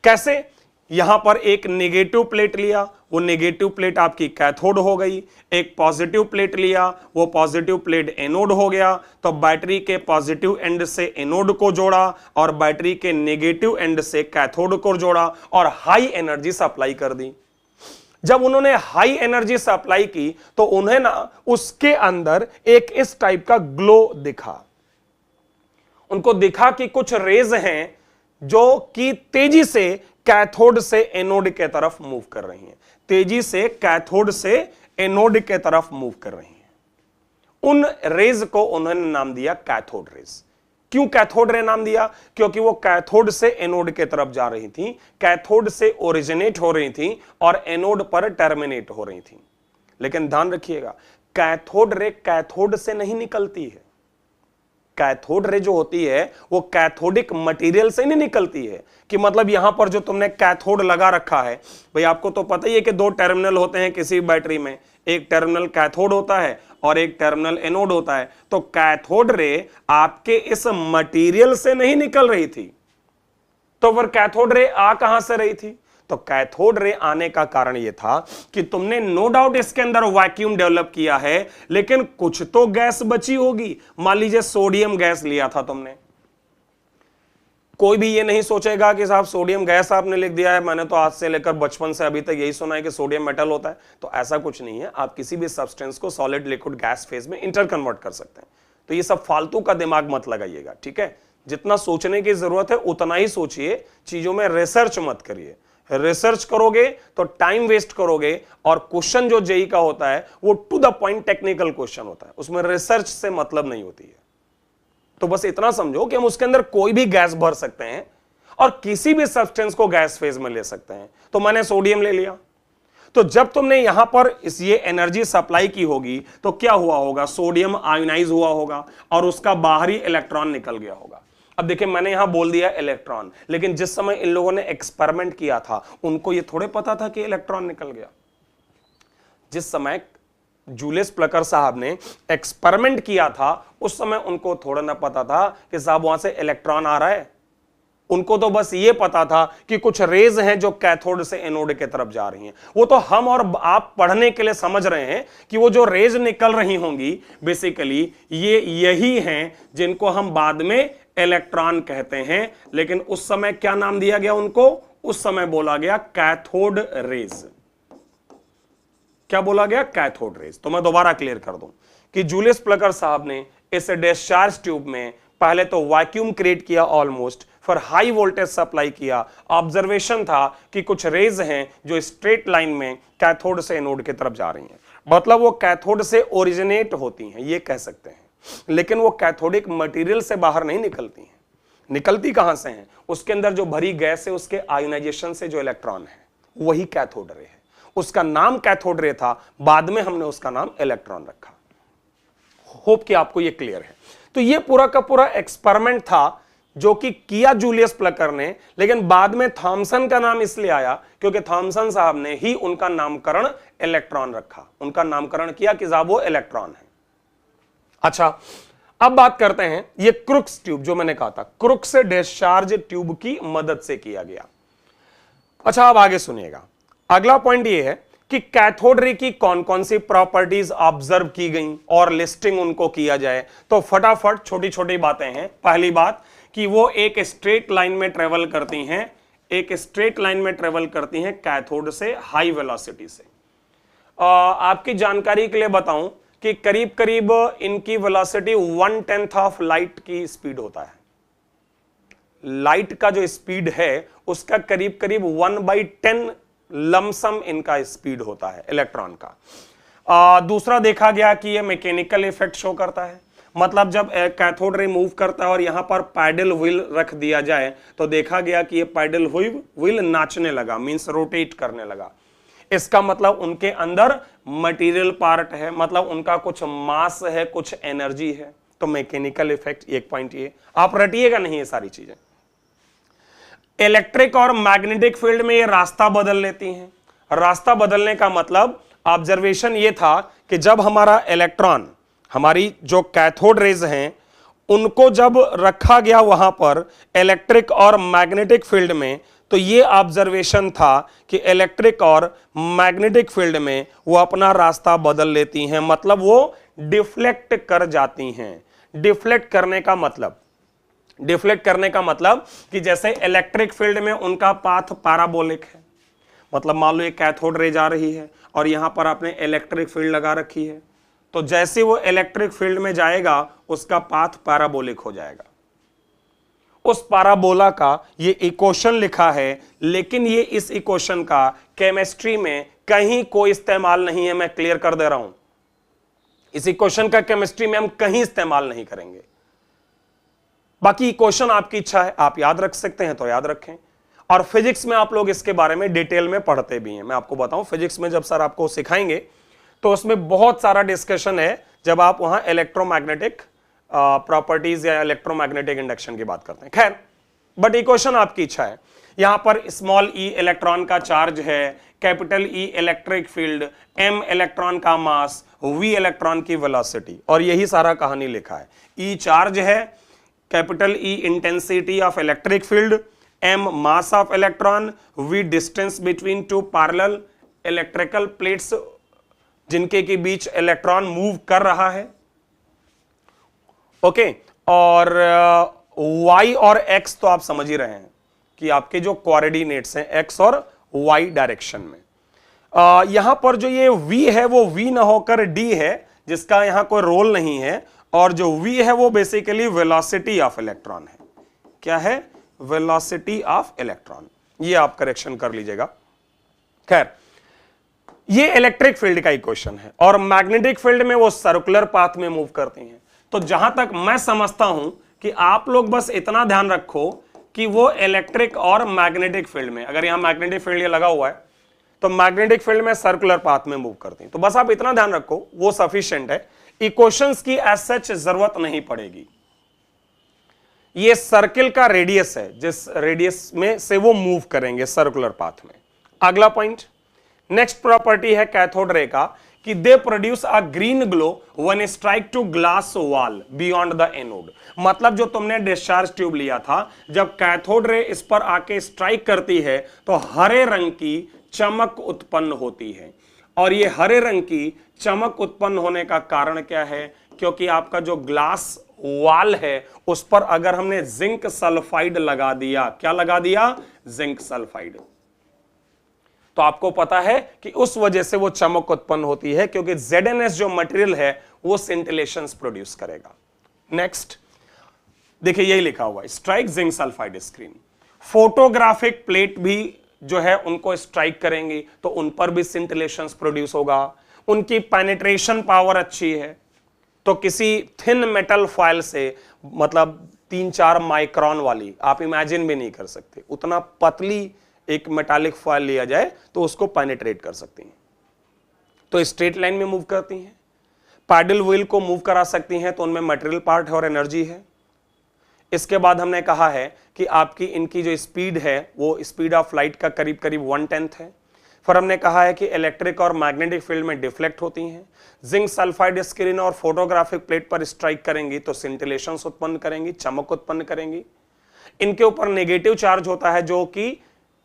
कैसे? यहां पर एक नेगेटिव प्लेट लिया, वो नेगेटिव प्लेट आपकी कैथोड हो गई। एक पॉजिटिव प्लेट लिया, वो पॉजिटिव प्लेट एनोड हो गया। तो बैटरी के पॉजिटिव एंड से एनोड को जोड़ा और बैटरी के नेगेटिव एंड से कैथोड को जोड़ा और हाई एनर्जी सप्लाई कर दी। जब उन्होंने हाई एनर्जी सप्लाई की तो उन्हें ना उसके अंदर एक इस टाइप का ग्लो दिखा। उनको दिखा कि कुछ रेज हैं जो कि तेजी से कैथोड से एनोड के तरफ मूव कर रही हैं, तेजी से कैथोड से एनोड के तरफ मूव कर रही हैं। उन रेज को उन्होंने नाम दिया कैथोड रेज। क्यों कैथोड रे नाम दिया? क्योंकि वो कैथोड से एनोड के तरफ जा रही थी, कैथोड से ओरिजिनेट हो रही थी और एनोड पर टर्मिनेट हो रही थी। लेकिन ध्यान रखिएगा, कैथोड रे कैथोड से नहीं निकलती है। कैथोड रे जो होती है वो कैथोडिक मटेरियल से नहीं निकलती है। कि मतलब यहां पर जो तुमने कैथोड लगा रखा है, भाई आपको तो पता ही है कि 2 टर्मिनल होते हैं किसी बैटरी में, एक टर्मिनल कैथोड होता है और एक टर्मिनल एनोड होता है। तो कैथोड रे आपके इस मटेरियल से नहीं निकल रही थी, तो फिर कैथोड रे आ कहां से रही थी? तो कैथोड रे आने का कारण यह था कि तुमने नो डाउट इसके अंदर वैक्यूम डेवलप किया है, लेकिन कुछ तो गैस बची होगी। मान लीजिए सोडियम गैस लिया था तुमने, कोई भी ये नहीं सोचेगा कि साहब सोडियम गैस आपने लिख दिया है, मैंने तो आज से लेकर बचपन से अभी तक यही सुना है कि सोडियम मेटल होता है। तो ऐसा कुछ नहीं है, आप किसी भी सब्सटेंस को सॉलिड लिक्विड गैस फेज में इंटर कन्वर्ट कर सकते हैं। तो ये सब फालतू का दिमाग मत लगाइएगा, ठीक है? जितना सोचने की जरूरत है उतना ही सोचिए, चीजों में रिसर्च मत करिए। रिसर्च करोगे तो टाइम वेस्ट करोगे और क्वेश्चन जो जेई का होता है वो to the point technical question होता है, उसमें रिसर्च से मतलब नहीं होती है। तो बस इतना समझो कि हम उसके अंदर कोई भी गैस भर सकते हैं और किसी भी सब्सटेंस को गैस फेज में ले सकते हैं। तो मैंने सोडियम ले लिया, तो जब तुमने यहां पर इस ये एनर्जी सप्लाई की होगी तो क्या हुआ होगा? सोडियम आयोनाइज हुआ होगा और उसका बाहरी इलेक्ट्रॉन निकल गया होगा। अब देखिए, मैंने यहां बोल दिया इलेक्ट्रॉन, लेकिन जिस समय इन लोगों ने एक्सपेरिमेंट किया था उनको यह थोड़े पता था कि इलेक्ट्रॉन निकल गया। जिस समय जूलियस प्लकर साहब ने एक्सपेरिमेंट किया था उस समय उनको थोड़ा ना पता था कि साहब वहां से इलेक्ट्रॉन आ रहा है। उनको तो बस ये पता था कि कुछ रेज हैं जो कैथोड से एनोड की तरफ जा रही हैं। वो तो हम और आप पढ़ने के लिए समझ रहे हैं कि वो जो रेज निकल रही होंगी बेसिकली ये यही हैं जिनको हम बाद में इलेक्ट्रॉन कहते हैं। लेकिन उस समय क्या नाम दिया गया उनको? उस समय बोला गया कैथोड रेज। क्या बोला गया? Cathode rays. तो मैं दोबारा क्लियर कर दूं कि जूलियस प्लकर साहब ने इस डिस्चार्ज ट्यूब में पहले तो वैक्यूम क्रिएट किया ऑलमोस्ट, फिर हाई वोल्टेज सप्लाई किया, ऑब्जर्वेशन था कि कुछ रेज हैं जो स्ट्रेट लाइन में कैथोड से एनोड की तरफ जा रही हैं, मतलब वो कैथोड से ओरिजिनेट होती हैं ये कह सकते हैं, लेकिन वो कैथोडिक मटेरियल से बाहर नहीं निकलती हैं। निकलती कहां से हैं? उसके अंदर जो भरी गैस है उसके आयोनाइजेशन से जो इलेक्ट्रॉन है वही कैथोड रे है। उसका नाम कैथोड रे था, बाद में हमने उसका नाम इलेक्ट्रॉन रखा। होप कि आपको ये क्लियर है। तो ये पूरा का पूरा एक्सपेरिमेंट था जो कि किया जूलियस प्लकर ने, लेकिन बाद में थॉमसन का नाम इसलिए आया क्योंकि थॉमसन साहब ने ही उनका नामकरण इलेक्ट्रॉन रखा, उनका नामकरण किया कि साहब वो इलेक्ट्रॉन है। अच्छा, अब बात करते हैं ये क्रुक्स ट्यूब जो मैंने कहा था, क्रुक्स डिस्चार्ज ट्यूब की मदद से किया गया। अच्छा, अब आगे सुनिएगा। अगला पॉइंट ये है कि कैथोड रे की कौन कौन सी प्रॉपर्टीज ऑब्जर्व की गई और लिस्टिंग उनको किया जाए, तो फटाफट छोटी छोटी बातें हैं। पहली बात कि वो एक स्ट्रेट लाइन में ट्रेवल करती हैं, एक स्ट्रेट लाइन में ट्रेवल करती हैं कैथोड से हाई वेलोसिटी से। आपकी जानकारी के लिए बताऊं कि करीब करीब इनकी वेलोसिटी 1/10 ऑफ लाइट की स्पीड होता है। लाइट का जो स्पीड है उसका करीब करीब 1/10 लमसम इनका स्पीड होता है इलेक्ट्रॉन का। दूसरा देखा गया कि ये मैकेनिकल इफेक्ट शो करता है, मतलब जब कैथोड रे मूव करता है और यहां पर पैडल व्हील रख दिया जाए तो देखा गया कि ये पैडल व्हील नाचने लगा, मींस रोटेट करने लगा। इसका मतलब उनके अंदर मटेरियल पार्ट है, मतलब उनका कुछ मास है, कुछ एनर्जी है। तो मैकेनिकल इफेक्ट एक पॉइंट ये आप रटिएगा नहीं ये सारी चीजें। इलेक्ट्रिक और मैग्नेटिक फील्ड में ये रास्ता बदल लेती हैं। रास्ता बदलने का मतलब ऑब्जर्वेशन ये था कि जब हमारा इलेक्ट्रॉन, हमारी जो कैथोड रेज हैं, उनको जब रखा गया वहां पर इलेक्ट्रिक और मैग्नेटिक फील्ड में, तो ये ऑब्जर्वेशन था कि इलेक्ट्रिक और मैग्नेटिक फील्ड में वो अपना रास्ता बदल लेती हैं, मतलब वो डिफ्लेक्ट कर जाती हैं। डिफ्लेक्ट करने का मतलब कि जैसे इलेक्ट्रिक फील्ड में उनका पाथ पैराबोलिक है, मतलब मान लो एक कैथोड रे जा रही है और यहां पर आपने इलेक्ट्रिक फील्ड लगा रखी है, तो जैसे वो इलेक्ट्रिक फील्ड में जाएगा उसका पाथ पैराबोलिक हो जाएगा। उस पैराबोला का ये इक्वेशन लिखा है, लेकिन ये इस इक्वेशन का केमिस्ट्री में कहीं कोई इस्तेमाल नहीं है, मैं क्लियर कर दे रहा हूं। इस इक्वेशन का केमिस्ट्री में हम कहीं इस्तेमाल नहीं करेंगे। बाकी इक्वेशन आपकी इच्छा है, आप याद रख सकते हैं तो याद रखें, और फिजिक्स में आप लोग इसके बारे में डिटेल में पढ़ते भी हैं। मैं आपको बताऊं, फिजिक्स में जब सर आपको सिखाएंगे तो उसमें बहुत सारा डिस्कशन है जब आप वहां इलेक्ट्रोमैग्नेटिक प्रॉपर्टीज या इलेक्ट्रोमैग्नेटिक इंडक्शन की बात करते हैं। खैर, बट इक्वेशन आपकी इच्छा है। यहां पर स्मॉल ई इलेक्ट्रॉन का चार्ज है, capital E electric field, M electron का मास, वी इलेक्ट्रॉन की वेलोसिटी, और यही सारा कहानी लिखा है। ई चार्ज है, capital E intensity of electric field, M mass of electron, V distance between two parallel electrical plates जिनके के बीच इलेक्ट्रॉन मूव कर रहा है, ओके। और y और x तो आप समझ ही रहे हैं कि आपके जो कोऑर्डिनेट्स हैं x और y डायरेक्शन में। यहां पर जो ये v है वो v ना होकर d है, जिसका यहां कोई रोल नहीं है, और जो v है वो बेसिकली वेलोसिटी ऑफ इलेक्ट्रॉन है। क्या है? Velocity of electron. ये आप करेक्शन कर लीजिएगा। खैर, ये इलेक्ट्रिक फील्ड का इक्वेशन है, और मैग्नेटिक फील्ड में वो सर्कुलर पाथ में मूव करती हैं। तो जहां तक मैं समझता हूं कि आप लोग बस इतना ध्यान रखो कि वो इलेक्ट्रिक और मैग्नेटिक फील्ड में, अगर यहां मैग्नेटिक फील्ड ये लगा हुआ है तो मैग्नेटिक फील्ड में सर्कुलर पाथ में मूव करती हैं। तो बस आप इतना ध्यान रखो, वो सफिशिएंट है। इक्वेशंस की एज सच जरूरत नहीं पड़ेगी। ये सर्किल का रेडियस है, जिस रेडियस में से वो मूव करेंगे सर्कुलर पाथ में। अगला पॉइंट, नेक्स्ट प्रॉपर्टी है कैथोड रे का कि they produce a green glow when strike to glass wall beyond the anode. मतलब जो तुमने डिस्चार्ज ट्यूब लिया था, जब कैथोड रे इस पर आके स्ट्राइक करती है तो हरे रंग की चमक उत्पन्न होती है। और ये हरे रंग की चमक उत्पन्न होने का कारण क्या है? क्योंकि आपका जो ग्लास वॉल है उस पर अगर हमने जिंक सल्फाइड लगा दिया, क्या लगा दिया? Zinc sulphide. तो आपको पता है कि उस वजह से वो चमक उत्पन्न होती है, क्योंकि ZnS जो मटेरियल है वो सिंटिलेशंस प्रोड्यूस करेगा। नेक्स्ट, देखिए यही लिखा हुआ है, strike zinc sulphide screen. Photographic plate भी जो है उनको स्ट्राइक करेंगी तो उन पर भी सिंटिलेशंस प्रोड्यूस होगा। उनकी पेनिट्रेशन पावर अच्छी है, तो किसी थिन मेटल फॉयल से, मतलब 3-4 माइक्रोन वाली, आप इमेजिन भी नहीं कर सकते, उतना पतली एक मेटालिक फॉयल लिया जाए तो उसको पेनिट्रेट कर सकती हैं, तो स्ट्रेट लाइन में मूव करती हैं। पैडल व्हील को मूव करा सकती हैं, तो उनमें मटेरियल पार्ट है और एनर्जी है। इसके बाद हमने कहा है कि आपकी इनकी जो स्पीड है वो स्पीड ऑफ लाइट का करीब करीब 1/10 है। फिर हमने कहा है कि इलेक्ट्रिक और मैग्नेटिक फील्ड में डिफ्लेक्ट होती हैं। जिंक सल्फाइड स्क्रीन और फोटोग्राफिक प्लेट पर स्ट्राइक करेंगी तो सिंटिलेशंस उत्पन्न करेंगी, चमक उत्पन्न करेंगी। इनके ऊपर नेगेटिव चार्ज होता है जो कि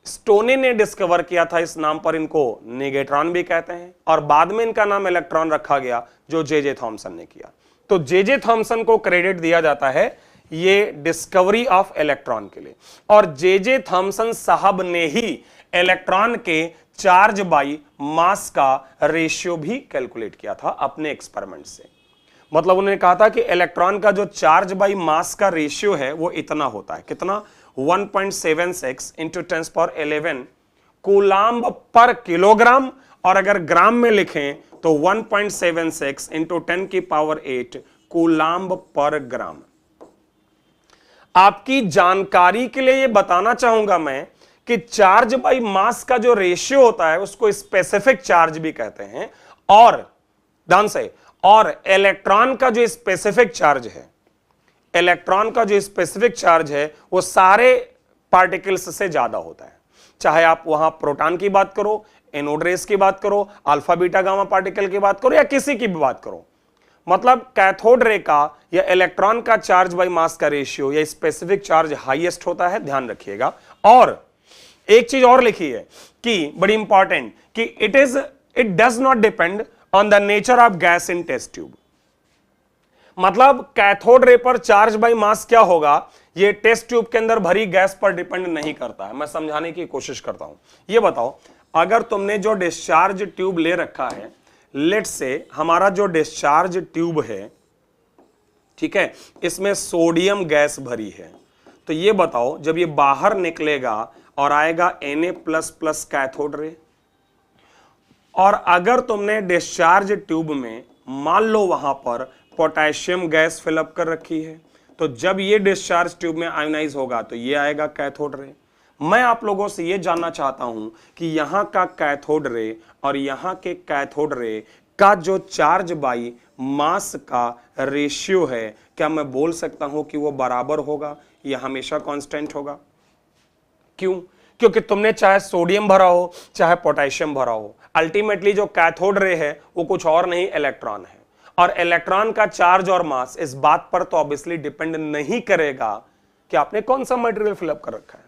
स्टोनी ने डिस्कवर किया था, इस नाम पर इनको नेगेट्रॉन भी कहते हैं, और बाद में इनका नाम इलेक्ट्रॉन रखा गया जो जे थॉमसन ने किया। तो जे थॉमसन को क्रेडिट दिया जाता है ये डिस्कवरी ऑफ इलेक्ट्रॉन के लिए, और जे थॉमसन साहब ने ही इलेक्ट्रॉन के चार्ज बाई मास का रेशियो भी कैलकुलेट किया था अपने एक्सपेरिमेंट से। मतलब उन्होंने कहा था कि इलेक्ट्रॉन का जो चार्ज बाई मास का रेशियो है वो इतना होता है, कितना, 1.76 इंटू 10⁻11 कूलाम्ब पर किलोग्राम, और अगर ग्राम में लिखें तो 1.76 इंटू 10⁸ कूलाम्ब पर ग्राम। आपकी जानकारी के लिए ये बताना चाहूंगा मैं कि चार्ज बाई मास का जो रेशियो होता है उसको स्पेसिफिक चार्ज भी कहते हैं, और ध्यान से, और इलेक्ट्रॉन का जो स्पेसिफिक चार्ज है, इलेक्ट्रॉन का जो स्पेसिफिक चार्ज है वो सारे पार्टिकल्स से ज्यादा होता है। चाहे आप वहां प्रोटॉन की बात करो, एनोड रेस की बात करो, अल्फा बीटा गामा पार्टिकल की बात करो, या किसी की भी बात करो, मतलब कैथोड रे का या इलेक्ट्रॉन का चार्ज बाई मास का रेशियो या स्पेसिफिक चार्ज हाईएस्ट होता है, ध्यान रखिएगा। और एक चीज और लिखी है कि बड़ी इंपॉर्टेंट, कि it does not depend on the nature of gas in test tube. मतलब कैथोड रे पर चार्ज बाई मास क्या होगा ये टेस्ट ट्यूब के अंदर भरी गैस पर डिपेंड नहीं करता है। मैं समझाने की कोशिश करता हूं। ये बताओ, अगर तुमने जो डिस्चार्ज ट्यूब ले रखा है, लेट से हमारा जो डिस्चार्ज ट्यूब है, ठीक है, इसमें सोडियम गैस भरी है, तो ये बताओ जब ये बाहर निकलेगा और आएगा Na++ कैथोड रे, और अगर तुमने डिस्चार्ज ट्यूब में मान लो वहां पर पोटेशियम गैस फिलअप कर रखी है, तो जब ये डिस्चार्ज ट्यूब में आयोनाइज होगा तो ये आएगा कैथोड रे। मैं आप लोगों से ये जानना चाहता हूं कि यहां का कैथोड रे और यहां के कैथोड रे का जो चार्ज बाई मास का रेशियो है, क्या मैं बोल सकता हूं कि वो बराबर होगा या हमेशा कांस्टेंट होगा? क्यों? क्योंकि तुमने चाहे सोडियम भरा हो चाहे पोटेशियम भरा हो, अल्टीमेटली जो कैथोड रे है वो कुछ और नहीं, इलेक्ट्रॉन है। और इलेक्ट्रॉन का चार्ज और मास इस बात पर तो ऑब्वियसली डिपेंड नहीं करेगा कि आपने कौन सा मटेरियल फिलअप कर रखा है,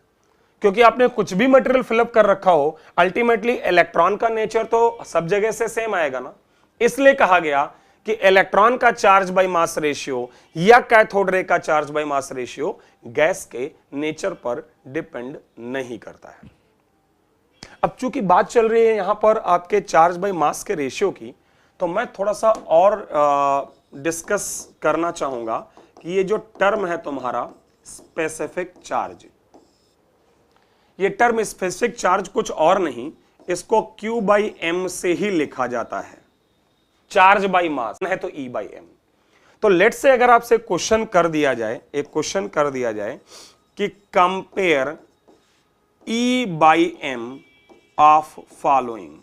क्योंकि आपने कुछ भी मटेरियल फिलअप कर रखा हो, अल्टीमेटली इलेक्ट्रॉन का नेचर तो सब जगह से सेम आएगा ना। इसलिए कहा गया कि इलेक्ट्रॉन का चार्ज बाई मास रेशियो या कैथोड रे का charge by mass ratio gas के नेचर पर डिपेंड नहीं करता है। अब चूंकि बात चल रही है यहां पर आपके चार्ज बाई मास के रेशियो की, तो मैं थोड़ा सा और डिस्कस करना चाहूंगा कि ये जो टर्म है तुम्हारा स्पेसिफिक चार्ज, ये टर्म स्पेसिफिक चार्ज कुछ और नहीं, इसको Q/m से ही लिखा जाता है। चार्ज बाई मास है तो E/m। तो लेट्स से अगर आपसे क्वेश्चन कर दिया जाए, एक क्वेश्चन कर दिया जाए कि कंपेयर E/m ऑफ फॉलोइंग,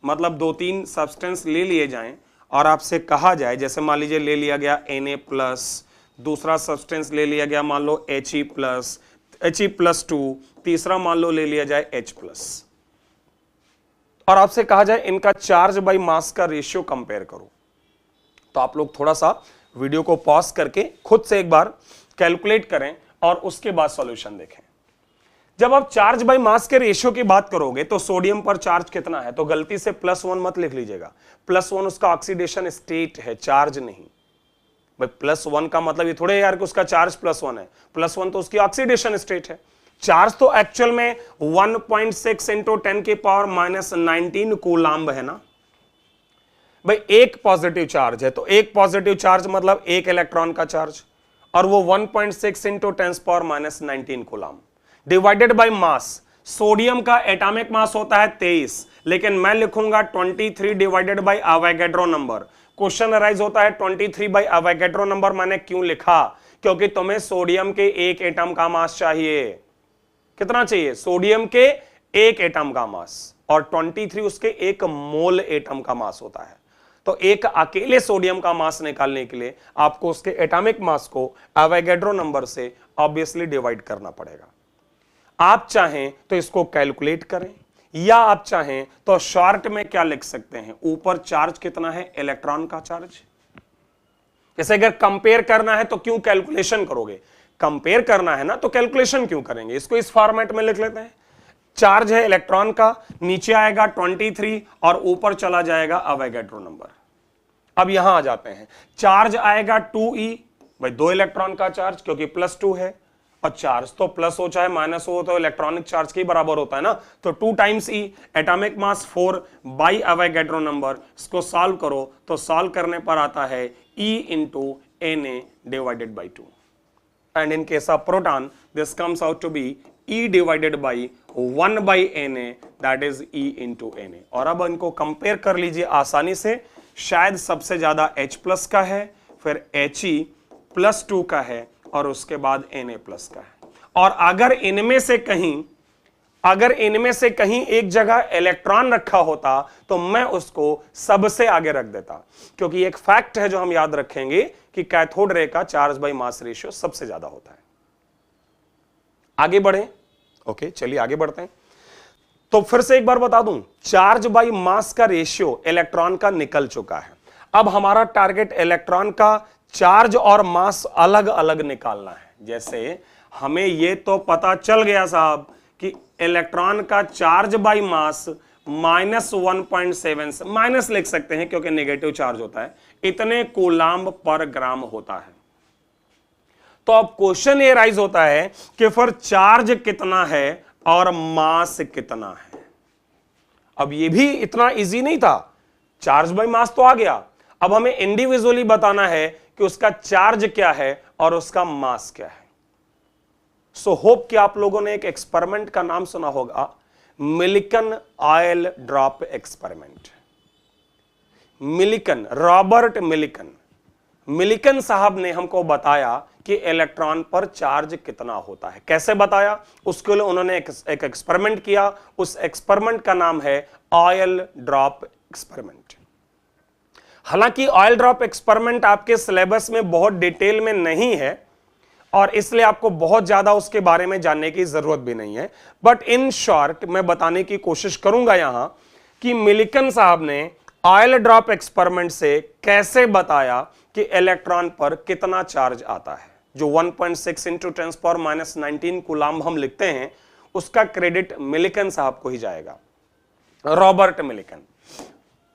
मतलब 2-3 सब्सटेंस ले लिए जाएं और आपसे कहा जाए, जैसे मान लीजिए ले लिया गया Na+, दूसरा सब्सटेंस ले लिया गया मान लो He+2, तीसरा मान लो ले लिया जाए H+, और आपसे कहा जाए इनका चार्ज बाई मास का रेशियो कंपेयर करो, तो आप लोग थोड़ा सा वीडियो को पॉज करके खुद से एक बार कैलकुलेट करें और उसके बाद सॉल्यूशन देखें। जब आप चार्ज बाई मास के रेशियो की बात करोगे तो सोडियम पर चार्ज कितना है, तो गलती से +1 मत लिख लीजिएगा। +1 उसका ऑक्सीडेशन स्टेट है, चार्ज नहीं। भाई +1 का मतलब ये थोड़े यार कि उसका चार्ज +1 है, +1 तो उसकी ऑक्सीडेशन स्टेट है। चार्ज तो एक्चुअल में 1.6 इंटू 10⁻⁻19 कूलाम्ब है ना। भाई एक पॉजिटिव चार्ज है तो एक पॉजिटिव चार्ज मतलब एक इलेक्ट्रॉन का चार्ज, और वो 1.6 into 10⁻⁻19 coulomb divided by mass. Sodium का एटॉमिक मास होता है 23, लेकिन मैं लिखूंगा 23 divided by Avogadro number. Question arise होता है 23 बाय अवोगाड्रो नंबर। मैंने क्यों लिखा? क्योंकि तुम्हें सोडियम के एक एटम का मास चाहिए। कितना चाहिए? सोडियम के एक एटम का मास, और 23 उसके एक मोल एटम का मास होता है। तो एक अकेले सोडियम का मास निकालने के लिए आपको उसके एटॉमिक मास को अवोगाड्रो नंबर से ऑब्वियसली डिवाइड करना पड़ेगा। आप चाहें तो इसको कैलकुलेट करें, या आप चाहें तो शॉर्ट में क्या लिख सकते हैं, ऊपर चार्ज कितना है, इलेक्ट्रॉन का चार्ज। जैसे अगर कंपेयर करना है तो क्यों कैलकुलेशन करोगे? कंपेयर करना है ना तो कैलकुलेशन क्यों करेंगे? इसको इस फॉर्मेट में लिख लेते हैं। चार्ज है इलेक्ट्रॉन का, नीचे आएगा 23 और ऊपर चला जाएगा अवोगाड्रो नंबर। अब यहां आ जाते हैं, चार्ज आएगा 2e, भाई 2 इलेक्ट्रॉन का चार्ज, क्योंकि +2 है, और चार्ज तो प्लस हो चाहे माइनस हो तो इलेक्ट्रॉनिक चार्ज के बराबर होता है ना। तो 2 times e, atomic mass 4 by Avogadro number. इसको सॉल्व करो तो सॉल्व करने पर आता है e into Na divided by 2, and in case of proton this comes out to be E divided by 1 by Na, that is E into Na। और अब इनको कंपेयर कर लीजिए आसानी से। शायद सबसे ज्यादा H प्लस का है, फिर He +2 का है, और उसके बाद Na प्लस का है। और अगर इनमें से कहीं एक जगह इलेक्ट्रॉन रखा होता तो मैं उसको सबसे आगे रख देता, क्योंकि एक फैक्ट है जो हम याद रखेंगे कि कैथोड रे का चार्ज बाई मास रेशियो सबसे ज्यादा होता है। आगे बढ़े, ओके चलिए आगे बढ़ते हैं। तो फिर से एक बार बता दूं, चार्ज बाई मास का रेशियो इलेक्ट्रॉन का निकल चुका है। अब हमारा टारगेट इलेक्ट्रॉन का चार्ज और मास अलग अलग निकालना है। जैसे हमें यह तो पता चल गया साहब कि इलेक्ट्रॉन का चार्ज बाई मास -1.7, माइनस लिख सकते हैं क्योंकि नेगेटिव चार्ज होता है, इतने कूलम्ब पर ग्राम होता है। तो अब क्वेश्चन ये राइज होता है कि फिर चार्ज कितना है और मास कितना है। अब ये भी इतना इजी नहीं था, चार्ज बाई मास तो आ गया, अब हमें इंडिविजुअली बताना है कि उसका चार्ज क्या है और उसका मास क्या है। सो होप कि आप लोगों ने एक एक्सपेरिमेंट का नाम सुना होगा, Millikan oil drop experiment. Millikan, Robert Millikan साहब ने हमको बताया कि इलेक्ट्रॉन पर चार्ज कितना होता है। कैसे बताया? उसके लिए उन्होंने एक एक्सपेरिमेंट किया। उस एक्सपेरिमेंट का नाम है ऑयल ड्रॉप एक्सपेरिमेंट। हालांकि ऑयल ड्रॉप एक्सपेरिमेंट आपके सिलेबस में बहुत डिटेल में नहीं है और इसलिए आपको बहुत ज्यादा उसके बारे में जानने की जरूरत भी नहीं है, बट इन शॉर्ट मैं बताने की कोशिश करूंगा यहां कि मिलिकन साहब ने ऑयल ड्रॉप एक्सपेरिमेंट से कैसे बताया कि इलेक्ट्रॉन पर कितना चार्ज आता है। जो 1.6 इंटू 10⁻⁻19 कूलम्ब हम लिखते हैं, उसका क्रेडिट मिलिकन साहब को ही जाएगा, रॉबर्ट मिलिकन।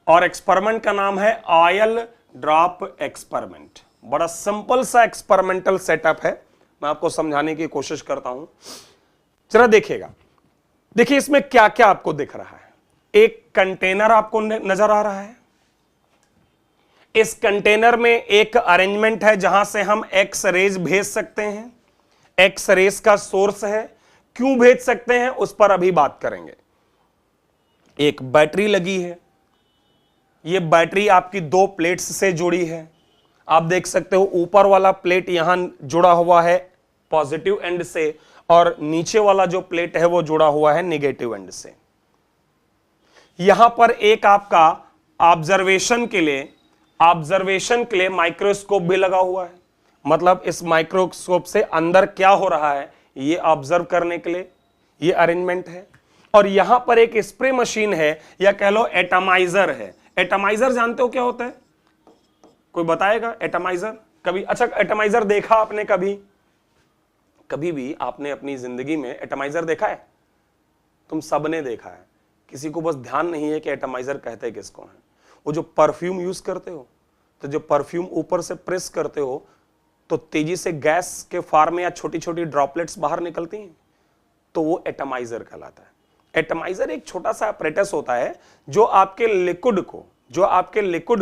और एक्सपेरिमेंट का नाम है ऑयल ड्रॉप एक्सपेरिमेंट। बड़ा सिंपल सा एक्सपेरिमेंटल सेटअप है, मैं आपको समझाने की कोशिश करता हूं, जरा देखिएगा। देखिए इसमें क्या क्या आपको दिख रहा है। एक कंटेनर आपको नजर आ रहा है। इस कंटेनर में एक अरेंजमेंट है जहां से हम एक्स रेज भेज सकते हैं। एक्स रेज का सोर्स है, क्यों भेज सकते हैं उस पर अभी बात करेंगे। एक बैटरी लगी है, यह बैटरी आपकी 2 प्लेट्स से जुड़ी है। आप देख सकते हो ऊपर वाला प्लेट यहां जुड़ा हुआ है पॉजिटिव एंड से, और नीचे वाला जो प्लेट है वो जुड़ा हुआ है नेगेटिव एंड से। यहां पर एक आपका ऑब्जर्वेशन के लिए माइक्रोस्कोप भी लगा हुआ है। मतलब इस माइक्रोस्कोप से अंदर क्या हो रहा है ये ऑब्जर्व करने के लिए ये अरेंजमेंट है। और यहां पर एक स्प्रे मशीन है, या कह लो एटमाइजर है। एटमाइजर जानते हो क्या होता है? कोई बताएगा एटमाइजर? कभी अच्छा एटमाइजर देखा आपने? कभी भी आपने अपनी जिंदगी में एटमाइजर देखा है? तुम सबने देखा है, किसी को बस ध्यान नहीं है कि एटमाइजर कहते किसको है। वो जो परफ्यूम यूज करते हो, तो जो परफ्यूम ऊपर से प्रेस करते हो तो तेजी से गैस के फॉर्म में या छोटी छोटी ड्रॉपलेट्स बाहर निकलती हैं, तो वो एटमाइजर कहलाता है। एटमाइजर एक छोटा सा apparatus होता है जो आपके लिक्विड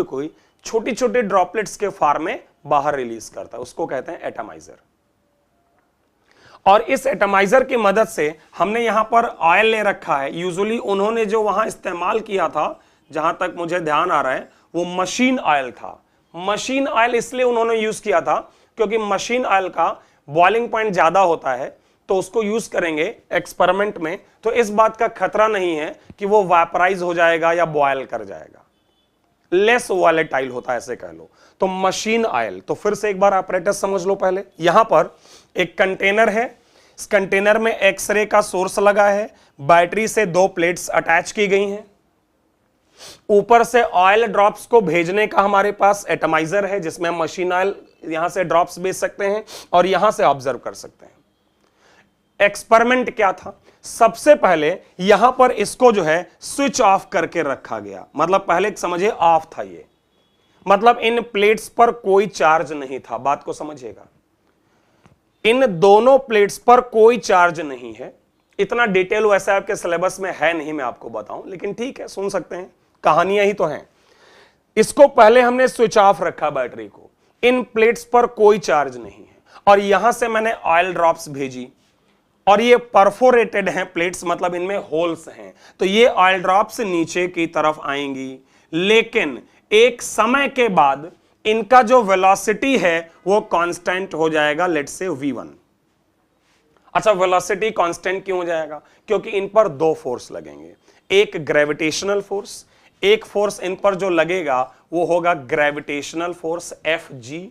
को छोटी छोटी ड्रॉपलेट्स के फॉर्म में बाहर रिलीज करता है, उसको कहते हैं एटमाइजर। और इस एटमाइजर की मदद से हमने यहां पर ऑयल ले रखा है। यूजुअली उन्होंने जो वहां इस्तेमाल किया था, जहां तक मुझे ध्यान आ रहा है, वो मशीन ऑयल था। मशीन ऑयल इसलिए उन्होंने यूज किया था क्योंकि मशीन ऑयल का बॉइलिंग पॉइंट ज्यादा होता है, तो उसको यूज करेंगे एक्सपेरिमेंट में तो इस बात का खतरा नहीं है कि वो वेपराइज हो जाएगा या बॉयल कर जाएगा, लेस वॉलेटाइल होता है ऐसे कह लो। तो मशीन ऑयल, तो फिर से एक बार ऑपरेटर समझ लो। पहले यहां पर एक कंटेनर है, इस कंटेनर में एक्सरे का सोर्स लगा है, बैटरी से 2 प्लेट्स अटैच की गई हैं, ऊपर से ऑयल ड्रॉप्स को भेजने का हमारे पास एटमाइजर है जिसमें हम मशीन ऑयल यहां से ड्रॉप्स भेज सकते हैं और यहां से ऑब्जर्व कर सकते हैं। एक्सपेरिमेंट क्या था, सबसे पहले यहां पर इसको जो है स्विच ऑफ करके रखा गया। मतलब पहले समझिए ऑफ था ये, मतलब इन प्लेट्स पर कोई चार्ज नहीं था। बात को समझिएगा, इन दोनों प्लेट्स पर कोई चार्ज नहीं है। इतना डिटेल वैसे आपके सिलेबस में है नहीं, मैं आपको बताऊं, लेकिन ठीक है, सुन सकते हैं, कहानियां ही तो हैं। इसको पहले हमने स्विच ऑफ रखा बैटरी को, इन प्लेट्स पर कोई चार्ज नहीं है, और यहां से मैंने ऑयल ड्रॉप्स भेजी और ये परफोरेटेड हैं प्लेट्स, मतलब इनमें होल्स हैं, तो ये ऑयल ड्रॉप्स नीचे की तरफ आएंगी। लेकिन एक समय के बाद इनका जो वेलोसिटी है वो कांस्टेंट हो जाएगा, लेट्स से v1। अच्छा, वेलोसिटी कांस्टेंट क्यों हो जाएगा? क्योंकि इन पर 2 फोर्स लगेंगे, एक ग्रेविटेशनल फोर्स, एक फोर्स इन पर जो लगेगा वो होगा ग्रेविटेशनल फोर्स Fg,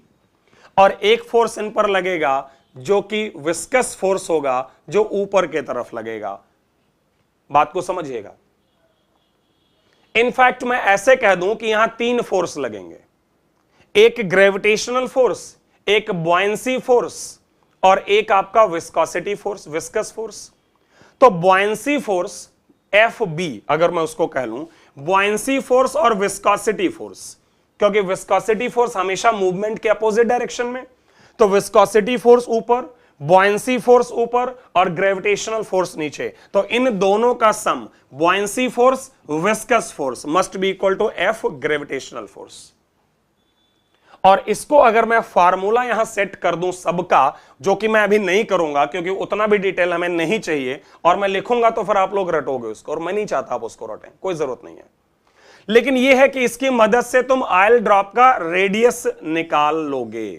और एक फोर्स इन पर लगेगा जो कि विस्कस फोर्स होगा, जो ऊपर के तरफ लगेगा। बात को समझिएगा। इनफैक्ट मैं ऐसे कह दूं कि यहां 3 फोर्स लगेंगे, एक ग्रेविटेशनल फोर्स, एक बॉयंसी फोर्स और एक आपका विस्कोसिटी फोर्स, विस्कस फोर्स। तो बॉयंसी फोर्स Fb अगर मैं उसको कह लूं, बॉयंसी फोर्स और विस्कोसिटी फोर्स, क्योंकि विस्कोसिटी फोर्स हमेशा मूवमेंट के अपोजिट डायरेक्शन में, तो विस्कोसिटी फोर्स ऊपर, बॉयंसी फोर्स ऊपर और ग्रेविटेशनल फोर्स नीचे। तो इन दोनों का sum, buoyancy force viscous force, must be equal to F gravitational force. और इसको अगर मैं फार्मूला यहां सेट कर दूं सबका, जो कि मैं अभी नहीं करूंगा क्योंकि उतना भी डिटेल हमें नहीं चाहिए, और मैं लिखूंगा तो फिर आप लोग रटोगे उसको, और मैं नहीं चाहता आप उसको रटें, कोई जरूरत नहीं है। लेकिन यह है कि इसकी मदद से तुम ऑयल ड्रॉप का रेडियस निकाल लोगे।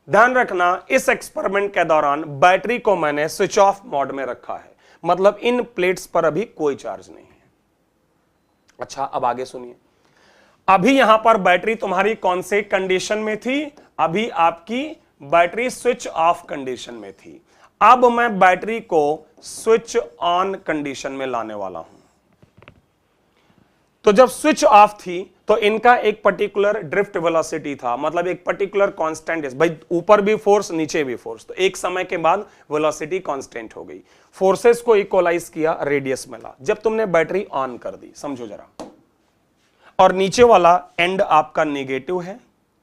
ध्यान रखना, इस एक्सपेरिमेंट के दौरान बैटरी को मैंने स्विच ऑफ मोड में रखा है, मतलब इन प्लेट्स पर अभी कोई चार्ज नहीं है। अच्छा, अब आगे सुनिए। अभी यहां पर बैटरी तुम्हारी कौन से कंडीशन में थी? अभी आपकी बैटरी स्विच ऑफ कंडीशन में थी। अब मैं बैटरी को स्विच ऑन कंडीशन में लाने वाला हूं। तो जब स्विच ऑफ थी तो इनका एक पर्टिकुलर ड्रिफ्ट वेलोसिटी था, मतलब एक पर्टिकुलर कांस्टेंट, भाई ऊपर भी फोर्स नीचे भी फोर्स, तो एक समय के बाद वेलोसिटी कांस्टेंट हो गई। फोर्सेस को इक्वलाइज किया, रेडियस मिला। जब तुमने बैटरी ऑन कर दी, समझो जरा, और नीचे वाला एंड आपका नेगेटिव है,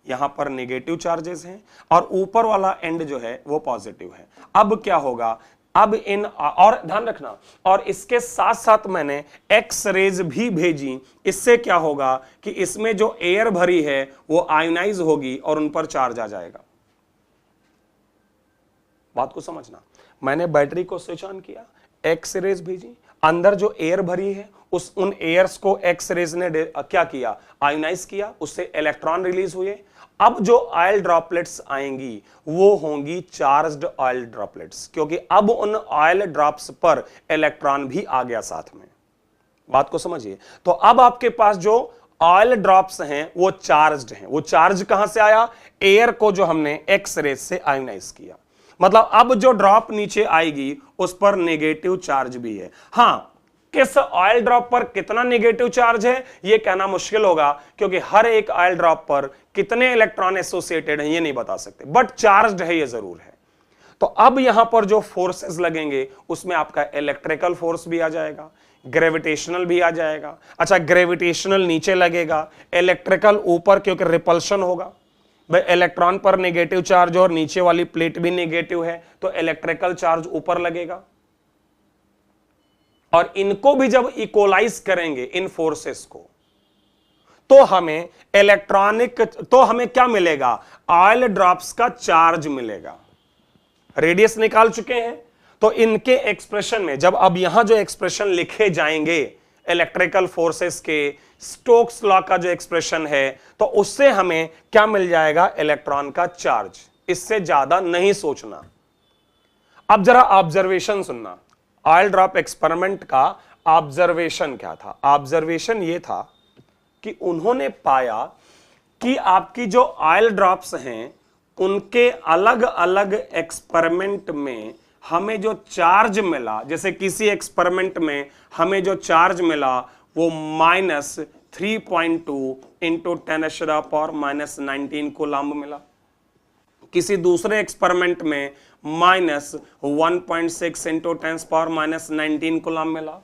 यहां पर नेगेटिव चार्जेस हैं, और ऊपर वाला एंड जो है वो पॉजिटिव है। अब क्या होगा? अब इन, और ध्यान रखना, और इसके साथ साथ मैंने एक्स रेज भी भेजी। इससे क्या होगा कि इसमें जो एयर भरी है वो आयोनाइज होगी और उन पर चार्ज आ जाएगा। बात को समझना, मैंने बैटरी को स्विच ऑन किया, एक्स रेज भेजी, अंदर जो एयर भरी है उन एयर्स को एक्स रेज ने क्या किया? आयोनाइज किया, उससे इलेक्ट्रॉन रिलीज हुए। अब जो ऑयल ड्रॉपलेट्स आएंगी वो होंगी चार्ज्ड ऑयल ड्रॉपलेट्स, क्योंकि अब उन ऑयल ड्रॉप्स पर इलेक्ट्रॉन भी आ गया साथ में। बात को समझिए। तो अब आपके पास जो ऑयल ड्रॉप्स हैं वो चार्ज्ड हैं। वो चार्ज कहां से आया? एयर को जो हमने एक्स रेज से आयोनाइज किया। मतलब अब जो ड्रॉप नीचे आएगी उस पर नेगेटिव चार्ज भी है। हां, किस ऑयल ड्रॉप पर कितना नेगेटिव चार्ज है यह कहना मुश्किल होगा, क्योंकि हर एक ऑयल ड्रॉप पर कितने इलेक्ट्रॉन एसोसिएटेड हैं ये नहीं बता सकते, बट चार्ज्ड है ये जरूर है। तो अब यहां पर जो फोर्सेस लगेंगे उसमें आपका इलेक्ट्रिकल फोर्स भी आ जाएगा, ग्रेविटेशनल भी आ जाएगा। अच्छा, ग्रेविटेशनल नीचे लगेगा, इलेक्ट्रिकल ऊपर, क्योंकि रिपल्शन होगा। भाई इलेक्ट्रॉन पर नेगेटिव चार्ज और नीचे वाली प्लेट भी नेगेटिव है, तो इलेक्ट्रिकल चार्ज ऊपर लगेगा। और इनको भी जब इक्वलाइज करेंगे इन फोर्सेस को, तो हमें क्या मिलेगा? ऑयल ड्रॉप्स का चार्ज मिलेगा। रेडियस निकाल चुके हैं, तो इनके एक्सप्रेशन में जब अब यहां जो एक्सप्रेशन लिखे जाएंगे इलेक्ट्रिकल फोर्सेस के, स्टोक्स लॉ का जो एक्सप्रेशन है, तो उससे हमें क्या मिल जाएगा? इलेक्ट्रॉन का चार्ज। इससे ज्यादा नहीं सोचना। अब जरा ऑब्जर्वेशन सुनना। ऑयल ड्रॉप एक्सपेरिमेंट का ऑब्जर्वेशन क्या था? ऑब्जर्वेशन यह था कि उन्होंने पाया कि आपकी जो ऑयल ड्रॉप्स हैं उनके अलग अलग एक्सपेरिमेंट में हमें जो चार्ज मिला, जैसे किसी एक्सपेरिमेंट में हमें जो चार्ज मिला वो -3.2 इंटू 10⁻⁻⁻19 कूलम्ब मिला। किसी दूसरे एक्सपेरिमेंट में -1.6 इंटू 10⁻⁻19 कूलम्ब मिला।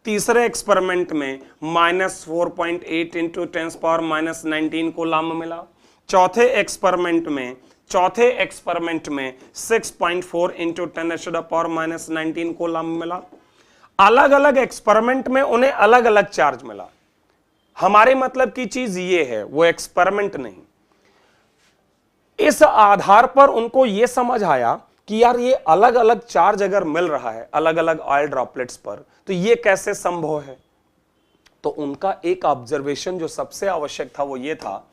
तीसरे एक्सपेरिमेंट में -4.8 इंटू 10⁻⁻19 कूलम्ब मिला। चौथे एक्सपेरिमेंट में 6.4 इंटू 10⁻⁻19 कूलम्ब मिला। अलग अलग एक्सपेरिमेंट में उन्हें अलग अलग चार्ज मिला। हमारे मतलब की चीज ये है, वो एक्सपेरिमेंट नहीं। इस आधार पर उनको यह समझ आया कि यार ये अलग अलग चार्ज अगर मिल रहा है अलग अलग ऑयल ड्रॉपलेट्स पर, तो ये कैसे संभव है? तो उनका एक ऑब्जर्वेशन जो सबसे आवश्यक था वो ये था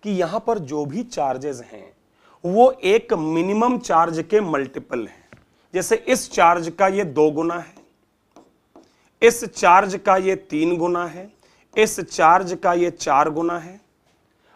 कि यहां पर जो भी चार्जेस हैं वो एक मिनिमम चार्ज के मल्टीपल हैं। जैसे इस चार्ज का ये 2 गुना है, इस चार्ज का ये 3 गुना है, इस चार्ज का ये 4 गुना है।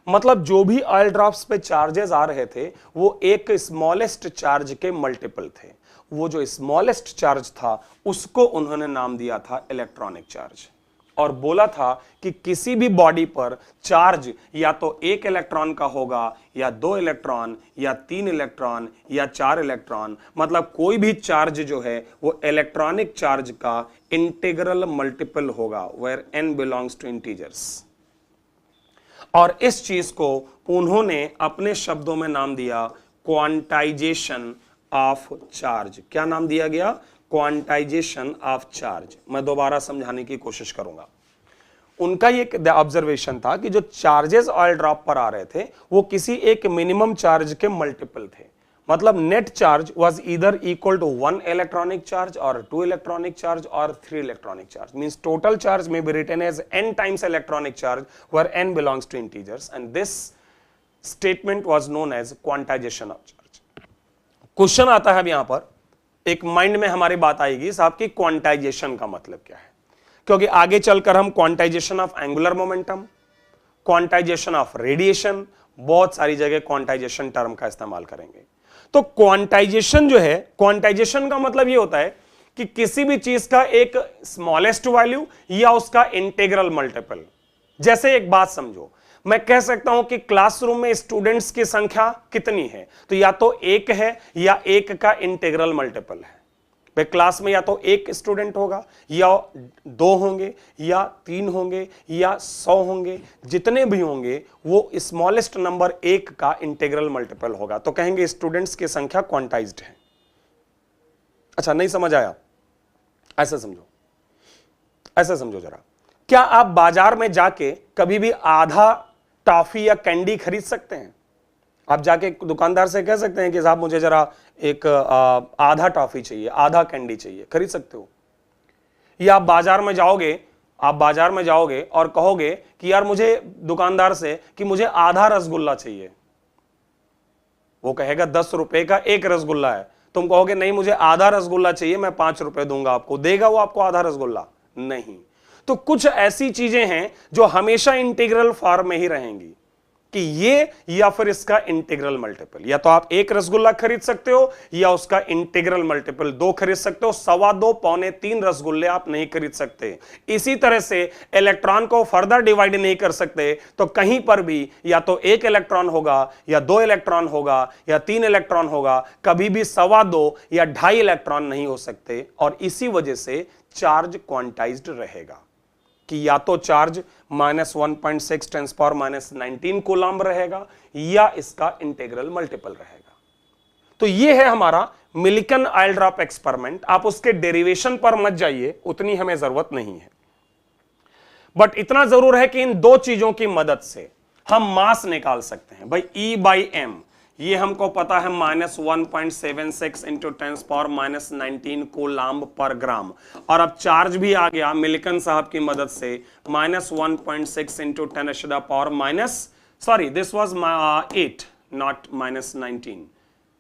मतलब जो भी ऑयल ड्रॉप्स पे चार्जेस आ रहे थे वो एक स्मॉलेस्ट चार्ज के मल्टीपल थे। वो जो स्मॉलेस्ट चार्ज था उसको उन्होंने नाम दिया था इलेक्ट्रॉनिक चार्ज, और बोला था कि किसी भी बॉडी पर चार्ज या तो 1 इलेक्ट्रॉन का होगा या 2 इलेक्ट्रॉन या 3 इलेक्ट्रॉन या 4 इलेक्ट्रॉन। मतलब कोई भी चार्ज जो है वो इलेक्ट्रॉनिक चार्ज का इंटीग्रल मल्टीपल होगा, where n belongs to integers. और इस चीज को उन्होंने अपने शब्दों में नाम दिया क्वांटाइजेशन ऑफ चार्ज। क्या नाम दिया गया? Quantization of charge. मैं दोबारा समझाने की कोशिश करूंगा। उनका ये ऑब्जर्वेशन था कि जो चार्जेस ऑयल ड्रॉप पर आ रहे थे वो किसी एक मिनिमम चार्ज के मल्टीपल थे। मतलब net charge was either equal to 1 electronic charge और 2 इलेक्ट्रॉनिक चार्ज और 3 electronic charge. Means total charge may be written as n times electronic charge where n belongs to integers, and this statement was known as quantization of charge। Question आता है अब यहां पर, एक माइंड में हमारी बात आएगी साहब की क्वांटाइजेशन का मतलब क्या है, क्योंकि आगे चलकर हम quantization of angular momentum, quantization of radiation, बहुत सारी जगह क्वांटाइजेशन टर्म का इस्तेमाल करेंगे। तो क्वांटाइजेशन जो है, क्वांटाइजेशन का मतलब ये होता है कि किसी भी चीज का एक स्मॉलेस्ट वैल्यू या उसका इंटीग्रल मल्टीपल। जैसे एक बात समझो, मैं कह सकता हूं कि क्लासरूम में स्टूडेंट्स की संख्या कितनी है, तो या तो 1 है या 1 का इंटीग्रल मल्टीपल है। भाई क्लास में या तो 1 स्टूडेंट होगा या 2 होंगे या 3 होंगे या 100 होंगे, जितने भी होंगे वो स्मॉलेस्ट नंबर 1 का इंटीग्रल मल्टीपल होगा। तो कहेंगे स्टूडेंट्स की संख्या क्वांटाइज्ड है। अच्छा, नहीं समझ आया? ऐसा समझो, ऐसा समझो जरा। क्या आप बाजार में जाके कभी भी आधा टॉफी या कैंडी खरीद सकते हैं? आप जाके दुकानदार से कह सकते हैं कि साहब मुझे जरा एक आधा टॉफी चाहिए, आधा कैंडी चाहिए, खरीद सकते हो? या आप बाजार में जाओगे और कहोगे कि यार मुझे दुकानदार से कि मुझे आधा रसगुल्ला चाहिए, वो कहेगा 10 रुपए का 1 रसगुल्ला है। तुम कहोगे नहीं मुझे आधा रसगुल्ला चाहिए, मैं 5 रुपए दूंगा आपको, देगा वो आपको आधा रसगुल्ला? नहीं। तो कुछ ऐसी चीजें हैं जो हमेशा इंटीग्रल फॉर्म में ही रहेंगी कि ये या फिर इसका इंटीग्रल मल्टीपल। या तो आप 1 रसगुल्ला खरीद सकते हो या उसका इंटीग्रल मल्टीपल 2 खरीद सकते हो। 2.25, 2.25 रसगुल्ले आप नहीं खरीद सकते। इसी तरह से इलेक्ट्रॉन को फर्दर डिवाइड नहीं कर सकते, तो कहीं पर भी या तो 1 इलेक्ट्रॉन होगा या 2 इलेक्ट्रॉन होगा या 3 इलेक्ट्रॉन होगा, कभी भी 2.25 या 2.5 इलेक्ट्रॉन नहीं हो सकते। और इसी वजह से चार्ज क्वांटाइज्ड रहेगा कि या तो चार्ज -1.6 10⁻⁻19 कूलम्ब रहेगा या इसका इंटीग्रल मल्टीपल रहेगा। तो ये है हमारा मिलिकन ऑयल ड्रॉप एक्सपेरिमेंट। आप उसके डेरिवेशन पर मत जाइए, उतनी हमें जरूरत नहीं है। बट इतना जरूर है कि इन दो चीजों की मदद से हम मास निकाल सकते हैं। भाई E/m ये हमको पता है -1.76 इंटू 10⁻⁻19 कूलम्ब पर ग्राम, और अब चार्ज भी आ गया मिल्कन साहब की मदद से -1.6 into 10⁻⁻, sorry this was 8 not -19,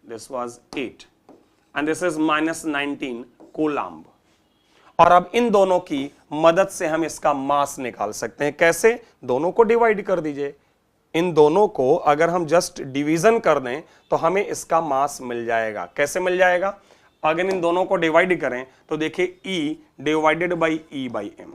this was 8 and this is -19 coulomb. और अब इन दोनों की मदद से हम इसका मास निकाल सकते हैं। कैसे? दोनों को डिवाइड कर दीजिए, इन दोनों को अगर हम जस्ट डिवीजन कर दें तो हमें इसका मास मिल जाएगा। कैसे मिल जाएगा? अगर इन दोनों को डिवाइड करें तो देखिए E divided by E/m,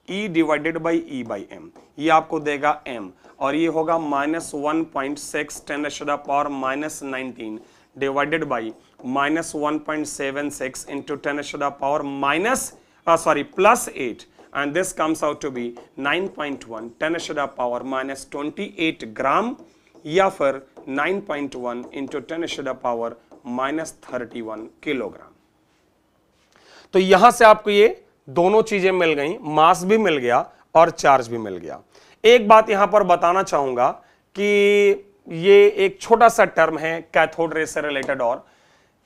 E divided by E/m ये आपको देगा m, और ये होगा -1.6 10⁻⁻19 divided by -1.76 into 10⁻⁻, plus 8, and this comes out to be 9.1 10⁻⁻28 ग्राम, या फिर 9.1 इंटू 10⁻⁻31 किलोग्राम। तो यहां से आपको ये दोनों चीजें मिल गई, मास भी मिल गया और चार्ज भी मिल गया। एक बात यहां पर बताना चाहूंगा कि ये एक छोटा सा टर्म है कैथोड रे से रिलेटेड और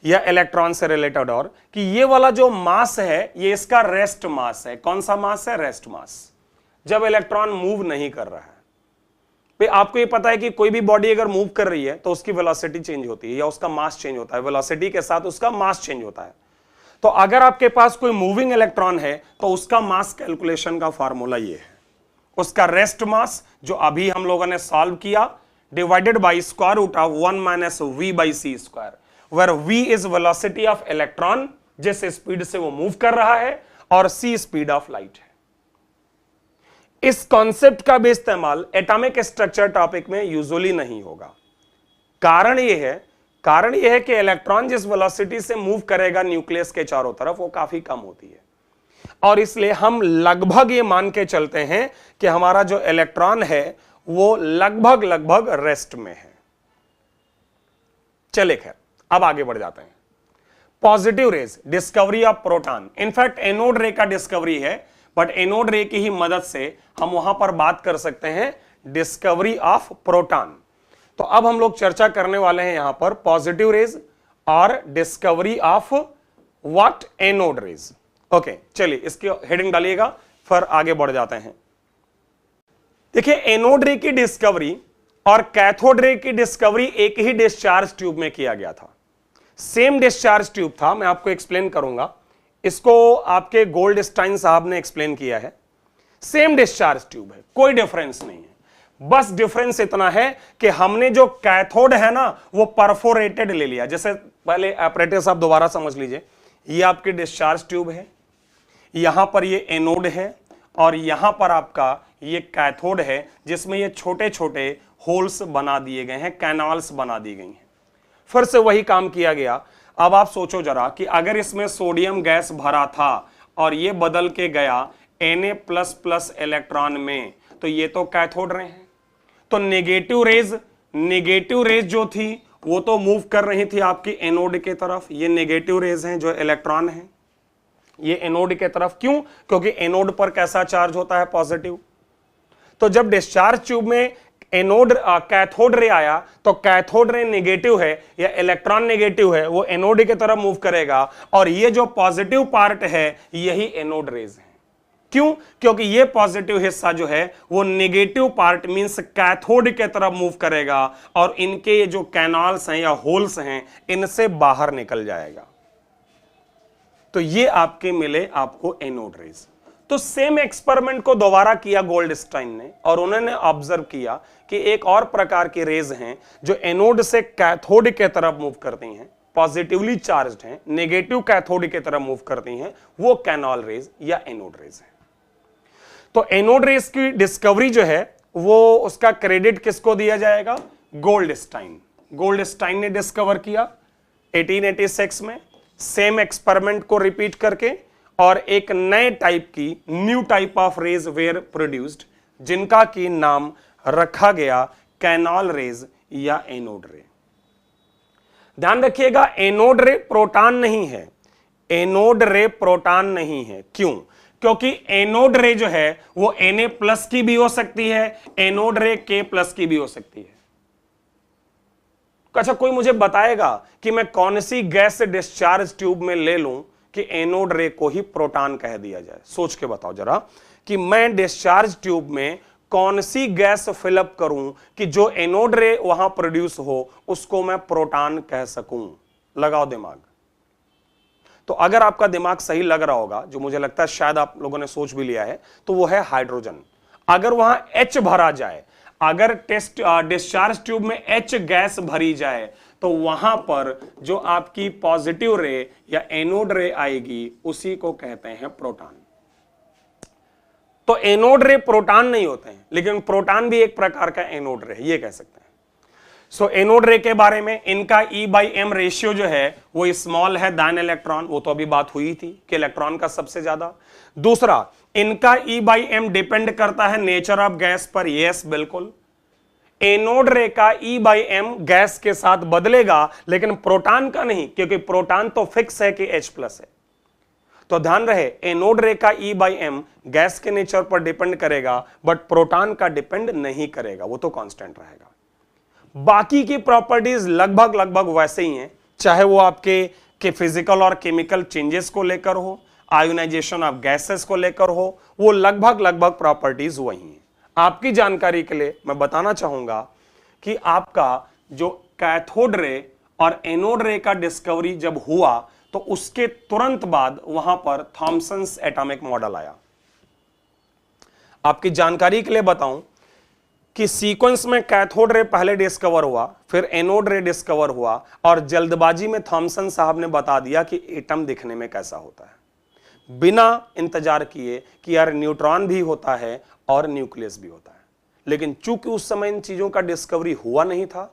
या इलेक्ट्रॉन से रिलेटेड, और कि ये वाला जो मास है ये इसका रेस्ट मास है। कौन सा मास है? रेस्ट मास, जब इलेक्ट्रॉन मूव नहीं कर रहा है। भाई आपको ये पता है कि कोई भी बॉडी अगर मूव कर रही है तो उसकी वेलोसिटी चेंज होती है या उसका मास चेंज होता है, वेलोसिटी के साथ उसका मास चेंज होता है। तो अगर आपके पास कोई मूविंग इलेक्ट्रॉन है तो उसका मास कैलकुलेशन का फार्मूला ये है, उसका रेस्ट मास जो अभी हम लोगों ने सॉल्व किया, divided by square root of 1 - v/c², where v is velocity of electron, जिस स्पीड से वो मूव कर रहा है, और c स्पीड ऑफ लाइट है। इस कॉन्सेप्ट का भी इस्तेमाल एटॉमिक स्ट्रक्चर टॉपिक में यूजुअली नहीं होगा। कारण यह है कि इलेक्ट्रॉन जिस वेलोसिटी से मूव करेगा न्यूक्लियस के चारों तरफ वो काफी कम होती है, और इसलिए हम लगभग ये मान के चलते हैं कि हमारा जो इलेक्ट्रॉन है वो लगभग रेस्ट में है। चले खैर, अब आगे बढ़ जाते हैं। Positive raise, discovery of proton. In fact anode रे का डिस्कवरी है, बट एनोड रे की ही मदद से हम वहां पर बात कर सकते हैं डिस्कवरी ऑफ प्रोटॉन। तो अब हम लोग चर्चा करने वाले हैं यहां पर पॉजिटिव रेज और discovery of what? Anode rays. Okay, चलिए इसकी हेडिंग डालिएगा, फिर आगे बढ़ जाते हैं। देखिए, एनोड रे की डिस्कवरी और कैथोड रे की डिस्कवरी एक ही डिस्चार्ज ट्यूब में किया गया था। सेम डिस्चार्ज ट्यूब था, मैं आपको एक्सप्लेन करूंगा। इसको आपके गोल्डस्टाइन साहब ने एक्सप्लेन किया है। सेम डिस्चार्ज ट्यूब है, कोई डिफरेंस नहीं है। बस डिफरेंस इतना है कि हमने जो कैथोड है ना वो परफोरेटेड ले लिया। जैसे पहले ऑपरेटर साहब दोबारा समझ लीजिए, ये आपकी डिस्चार्ज ट्यूब है, यहां पर ये एनोड है, और यहां पर आपका ये कैथोड है जिसमें ये छोटे छोटे होल्स बना दिए गए हैं, कैनाल्स बना दी गई हैं। फिर से वही काम किया गया। अब आप सोचो जरा कि अगर इसमें सोडियम गैस भरा था और ये बदल के गया Na++ इलेक्ट्रॉन में, तो ये तो कैथोड रे हैं। तो नेगेटिव रेज जो थी वो तो मूव कर रही थी आपकी एनोड के तरफ। ये नेगेटिव रेज हैं जो इलेक्ट्रॉन हैं, ये एनोड के तरफ। क्यों? क्योंकि एनोड पर कैसा चार्ज होता है? पॉजिटिव। तो जब डिस्चार्ज ट्यूब में एनोड कैथोड रे आया तो कैथोड रे नेगेटिव है या इलेक्ट्रॉन नेगेटिव है, वो एनोड की तरफ मूव करेगा, और ये जो पॉजिटिव पार्ट है यही एनोड रेज है। क्यों? क्योंकि ये पॉजिटिव हिस्सा जो है वो नेगेटिव पार्ट मींस कैथोड के तरफ मूव करेगा, और इनके ये जो कैनाल्स हैं या होल्स हैं इनसे बाहर निकल जाएगा। तो ये आपके मिले आपको एनोड रेज। तो सेम एक्सपेरिमेंट को दोबारा किया गोल्डस्टाइन ने, और उन्होंने ऑब्जर्व किया कि एक और प्रकार की रेज हैं जो एनोड से कैथोड के तरफ मूव करती हैं, पॉजिटिवली चार्ज्ड हैं, नेगेटिव कैथोड की तरफ मूव करती हैं, वो कैनाल रेज या एनोड रेज है। तो एनोड रेज की डिस्कवरी जो है वो उसका क्रेडिट किसको दिया जाएगा? गोल्डस्टाइन ने डिस्कवर किया 1886 में, सेम एक्सपेरिमेंट को रिपीट करके, और एक नए टाइप की new type of rays were produced, जिनका की नाम रखा गया कैनाल रेज या एनोड रे। ध्यान रखिएगा, एनोड रे प्रोटॉन नहीं है, एनोड रे प्रोटॉन नहीं है। क्यों? क्योंकि एनोड रे जो है वो Na+ की भी हो सकती है, एनोड रे K+ की भी हो सकती है। अच्छा, कोई मुझे बताएगा कि मैं कौन सी गैस डिस्चार्ज ट्यूब में ले लूं कि एनोड रे को ही प्रोटॉन कह दिया जाए? सोच के बताओ जरा कि मैं डिस्चार्ज ट्यूब में कौन सी गैस फिलअप करूं कि जो एनोड रे वहां प्रोड्यूस हो उसको मैं प्रोटॉन कह सकूं। लगाओ दिमाग। तो अगर आपका दिमाग सही लग रहा होगा, जो मुझे लगता है शायद आप लोगों ने सोच भी लिया है, तो वो है हाइड्रोजन। अगर वहां H भरा जाए, अगर डिस्चार्ज ट्यूब में H गैस भरी जाए, तो वहां पर जो आपकी पॉजिटिव रे या एनोड रे आएगी उसी को कहते हैं प्रोटॉन। तो एनोड रे प्रोटॉन नहीं होते हैं, लेकिन प्रोटॉन भी एक प्रकार का एनोड रे है, ये कह सकते हैं। सो एनोड रे के बारे में, इनका E/M रेशियो जो है वो स्मॉल है दान इलेक्ट्रॉन, वो तो अभी बात हुई थी कि इलेक्ट्रॉन का सबसे ज्यादा। दूसरा, इनका E/M डिपेंड करता है नेचर ऑफ गैस पर। यस, बिल्कुल। एनोड रे का E/M गैस के साथ बदलेगा, लेकिन प्रोटॉन का नहीं, क्योंकि प्रोटॉन तो फिक्स है कि H+ है। तो ध्यान रहे, एनोड रे का E/M गैस के नेचर पर डिपेंड करेगा, बट प्रोटॉन का डिपेंड नहीं करेगा, वो तो कांस्टेंट रहेगा। बाकी की प्रॉपर्टीज लगभग वैसे ही हैं, चाहे वो आपके फिजिकल और केमिकल चेंजेस को लेकर हो, आयोनाइजेशन ऑफ गैसेस को लेकर हो, वो लगभग प्रॉपर्टीज वही हैं। आपकी जानकारी के लिए मैं बताना चाहूंगा कि आपका जो कैथोड रे और एनोड रे का डिस्कवरी जब हुआ, तो उसके तुरंत बाद वहां पर थॉमसन्स एटॉमिक मॉडल आया। आपकी जानकारी के लिए बताऊं कि सीक्वेंस में कैथोड रे पहले डिस्कवर हुआ, फिर एनोड रे डिस्कवर हुआ, और जल्दबाजी में थॉमसन साहब ने बता दिया कि एटम दिखने में कैसा होता है, बिना इंतजार किए कि यार न्यूट्रॉन भी होता है और न्यूक्लियस भी होता है। लेकिन चूंकि उस समय इन चीजों का डिस्कवरी हुआ नहीं था,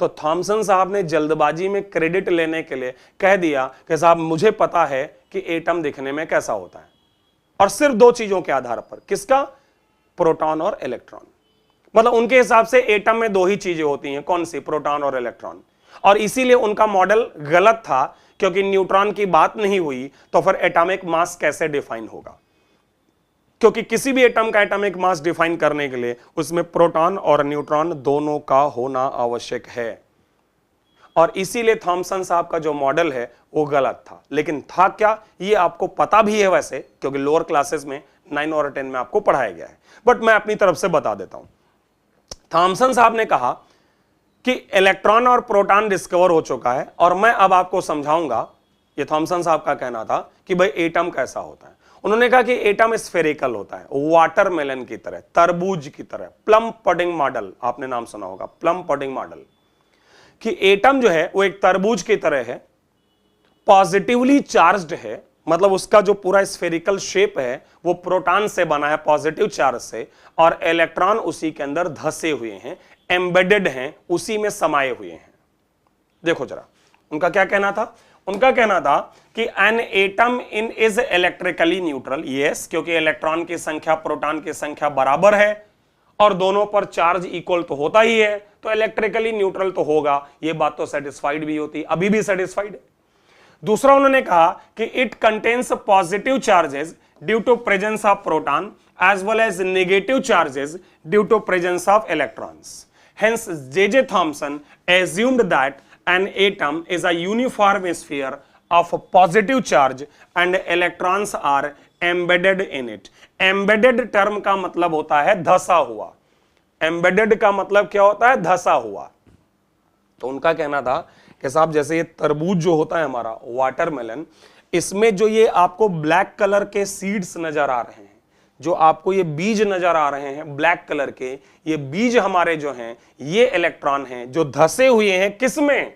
तो थॉमसन साहब ने जल्दबाजी में क्रेडिट लेने के लिए कह दिया कि साहब मुझे पता है कि एटम दिखने में कैसा होता है, और सिर्फ दो चीजों के आधार पर। किसका? प्रोटॉन और इलेक्ट्रॉन। मतलब उनके हिसाब से एटम में दो ही चीजें होती हैं, कौन सी? प्रोटॉन और इलेक्ट्रॉन। और इसीलिए उनका मॉडल गलत था, क्योंकि न्यूट्रॉन की बात नहीं हुई तो फिर एटॉमिक मास कैसे डिफाइन होगा? क्योंकि किसी भी एटम का एटॉमिक मास डिफाइन करने के लिए उसमें प्रोटॉन और न्यूट्रॉन दोनों का होना आवश्यक है। और इसीलिए थॉमसन साहब का जो मॉडल है वो गलत था। लेकिन था क्या, ये आपको पता भी है वैसे, क्योंकि लोअर क्लासेस में 9 और 10 में आपको पढ़ाया गया है, बट मैं अपनी तरफ से बता देता हूं। थॉमसन साहब ने कहा कि इलेक्ट्रॉन और प्रोटॉन डिस्कवर हो चुका है, और मैं अब आपको समझाऊंगा। ये थॉमसन साहब का कहना था कि भाई एटम कैसा होता है। उन्होंने कहा कि एटम स्फेरिकल होता है, वाटरमेलन की तरह, तरबूज की तरह, प्लम पडिंग मॉडल, आपने नाम सुना होगा, प्लम पडिंग मॉडल, कि एटम जो है वो एक तरबूज की तरह है, पॉजिटिवली चार्ज्ड है, मतलब उसका जो पूरा स्फेरिकल शेप है वो प्रोटॉन से बना है, पॉजिटिव चार्ज से, और इलेक्ट्रॉन उसी के अंदर धसे हुए हैं, एम्बेडेड हैं, उसी में समाये हुए हैं। देखो जरा उनका क्या कहना था। उनका कहना था कि an atom in is electrically neutral. Yes, क्योंकि इलेक्ट्रॉन की संख्या प्रोटॉन की संख्या बराबर है और दोनों पर चार्ज इक्वल तो होता ही है, तो इलेक्ट्रिकली न्यूट्रल तो होगा। यह बात तो सेटिस्फाइड भी होती, अभी भी सेटिस्फाइड है। दूसरा उन्होंने कहा कि it contains positive charges due to presence of proton as well as negative charges due to presence of electrons. Hence, J.J. Thomson assumed that an atom is a uniform sphere of positive charge and electrons are embedded in it. Embedded term का मतलब होता है धसा हुआ। Embedded का मतलब क्या होता है? धसा हुआ। तो उनका कहना था कि साहब जैसे ये तरबूज जो होता है हमारा वाटरमेलन, इसमें जो ये आपको ब्लैक कलर के सीड्स नजर आ रहे हैं, जो आपको ये बीज नजर आ रहे हैं ब्लैक कलर के, ये बीज हमारे जो हैं ये इलेक्ट्रॉन हैं जो धसे हुए हैं किसमें?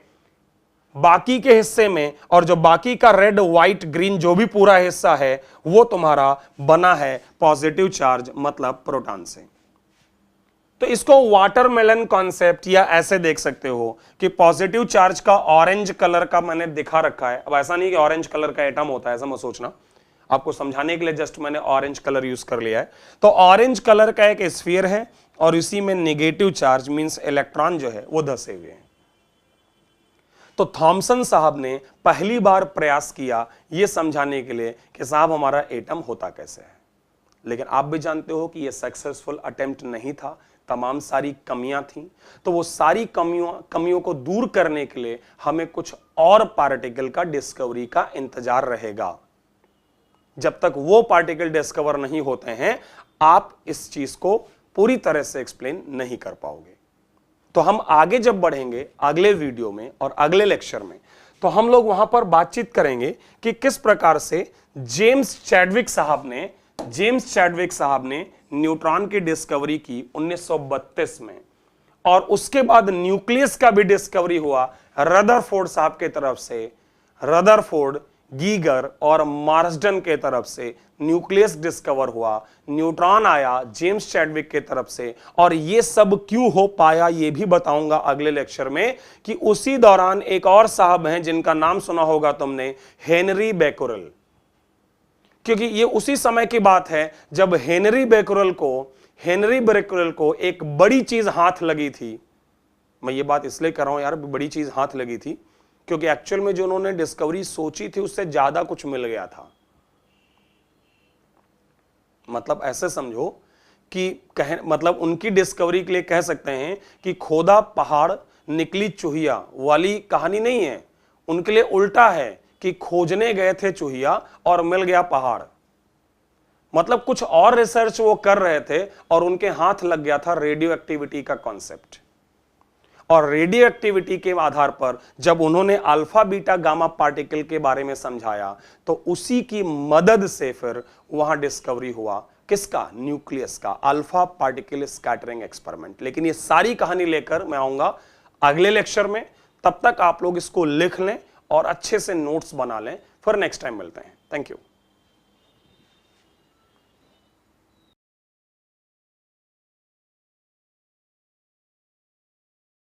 बाकी के हिस्से में, और जो बाकी का रेड व्हाइट ग्रीन जो भी पूरा हिस्सा है वो तुम्हारा बना है पॉजिटिव चार्ज मतलब प्रोटॉन से। तो इसको वाटरमेलन कॉन्सेप्ट या ऐसे देख सकते हो कि पॉजिटिव चार्ज का ऑरेंज कलर का मैंने दिखा रखा है। अब ऐसा नहीं कि ऑरेंज कलर का एटम होता है, ऐसा मत सोचना, आपको समझाने के लिए जस्ट मैंने ऑरेंज कलर यूज कर लिया है। तो ऑरेंज कलर का एक स्फीयर है और इसी में नेगेटिव चार्ज मींस इलेक्ट्रॉन जो है वो धसे हुए हैं। तो थॉमसन साहब ने पहली बार प्रयास किया यह समझाने के लिए कि साहब हमारा एटम होता कैसे है, लेकिन आप भी जानते हो कि यह सक्सेसफुल अटेम्प्ट नहीं था, तमाम सारी कमियां थीं। तो वो सारी कमियों को दूर करने के लिए हमें कुछ और पार्टिकल का डिस्कवरी का इंतजार रहेगा। जब तक वो पार्टिकल डिस्कवर नहीं होते हैं आप इस चीज को पूरी तरह से एक्सप्लेन नहीं कर पाओगे। तो हम आगे जब बढ़ेंगे अगले वीडियो में और अगले लेक्चर में, तो हम लोग वहां पर बातचीत करेंगे कि किस प्रकार से जेम्स चैडविक साहब ने न्यूट्रॉन की डिस्कवरी की 1932 में, और उसके बाद न्यूक्लियस का भी डिस्कवरी हुआ रदरफोर्ड साहब के तरफ से। रदरफोर्ड, गीगर और मार्सडन के तरफ से न्यूक्लियस डिस्कवर हुआ, न्यूट्रॉन आया जेम्स चैडविक के तरफ से। और ये सब क्यों हो पाया ये भी बताऊंगा अगले लेक्चर में, कि उसी दौरान एक और साहब हैं जिनका नाम सुना होगा तुमने, हेनरी बेकुरेल। क्योंकि ये उसी समय की बात है जब हेनरी बेकुरेल को एक बड़ी चीज हाथ लगी थी। मैं ये बात इसलिए कर रहा हूं यार, बड़ी चीज हाथ लगी थी क्योंकि एक्चुअल में जो उन्होंने डिस्कवरी सोची थी उससे ज्यादा कुछ मिल गया था। मतलब ऐसे समझो कि मतलब उनकी डिस्कवरी के लिए कह सकते हैं कि खोदा पहाड़ निकली चूहिया वाली कहानी नहीं है, उनके लिए उल्टा है कि खोजने गए थे चूहिया और मिल गया पहाड़। मतलब कुछ और रिसर्च वो कर रहे थे और उनके हाथ लग गया था रेडियो एक्टिविटी का कॉन्सेप्ट। और रेडियो एक्टिविटी के आधार पर जब उन्होंने अल्फा बीटा गामा पार्टिकल के बारे में समझाया तो उसी की मदद से फिर वहां डिस्कवरी हुआ किसका, न्यूक्लियस का, अल्फा पार्टिकल स्कैटरिंग एक्सपेरिमेंट। लेकिन ये सारी कहानी लेकर मैं आऊंगा अगले लेक्चर में। तब तक आप लोग इसको लिख लें और अच्छे से नोट्स बना लें। फिर नेक्स्ट टाइम मिलते हैं। Thank you.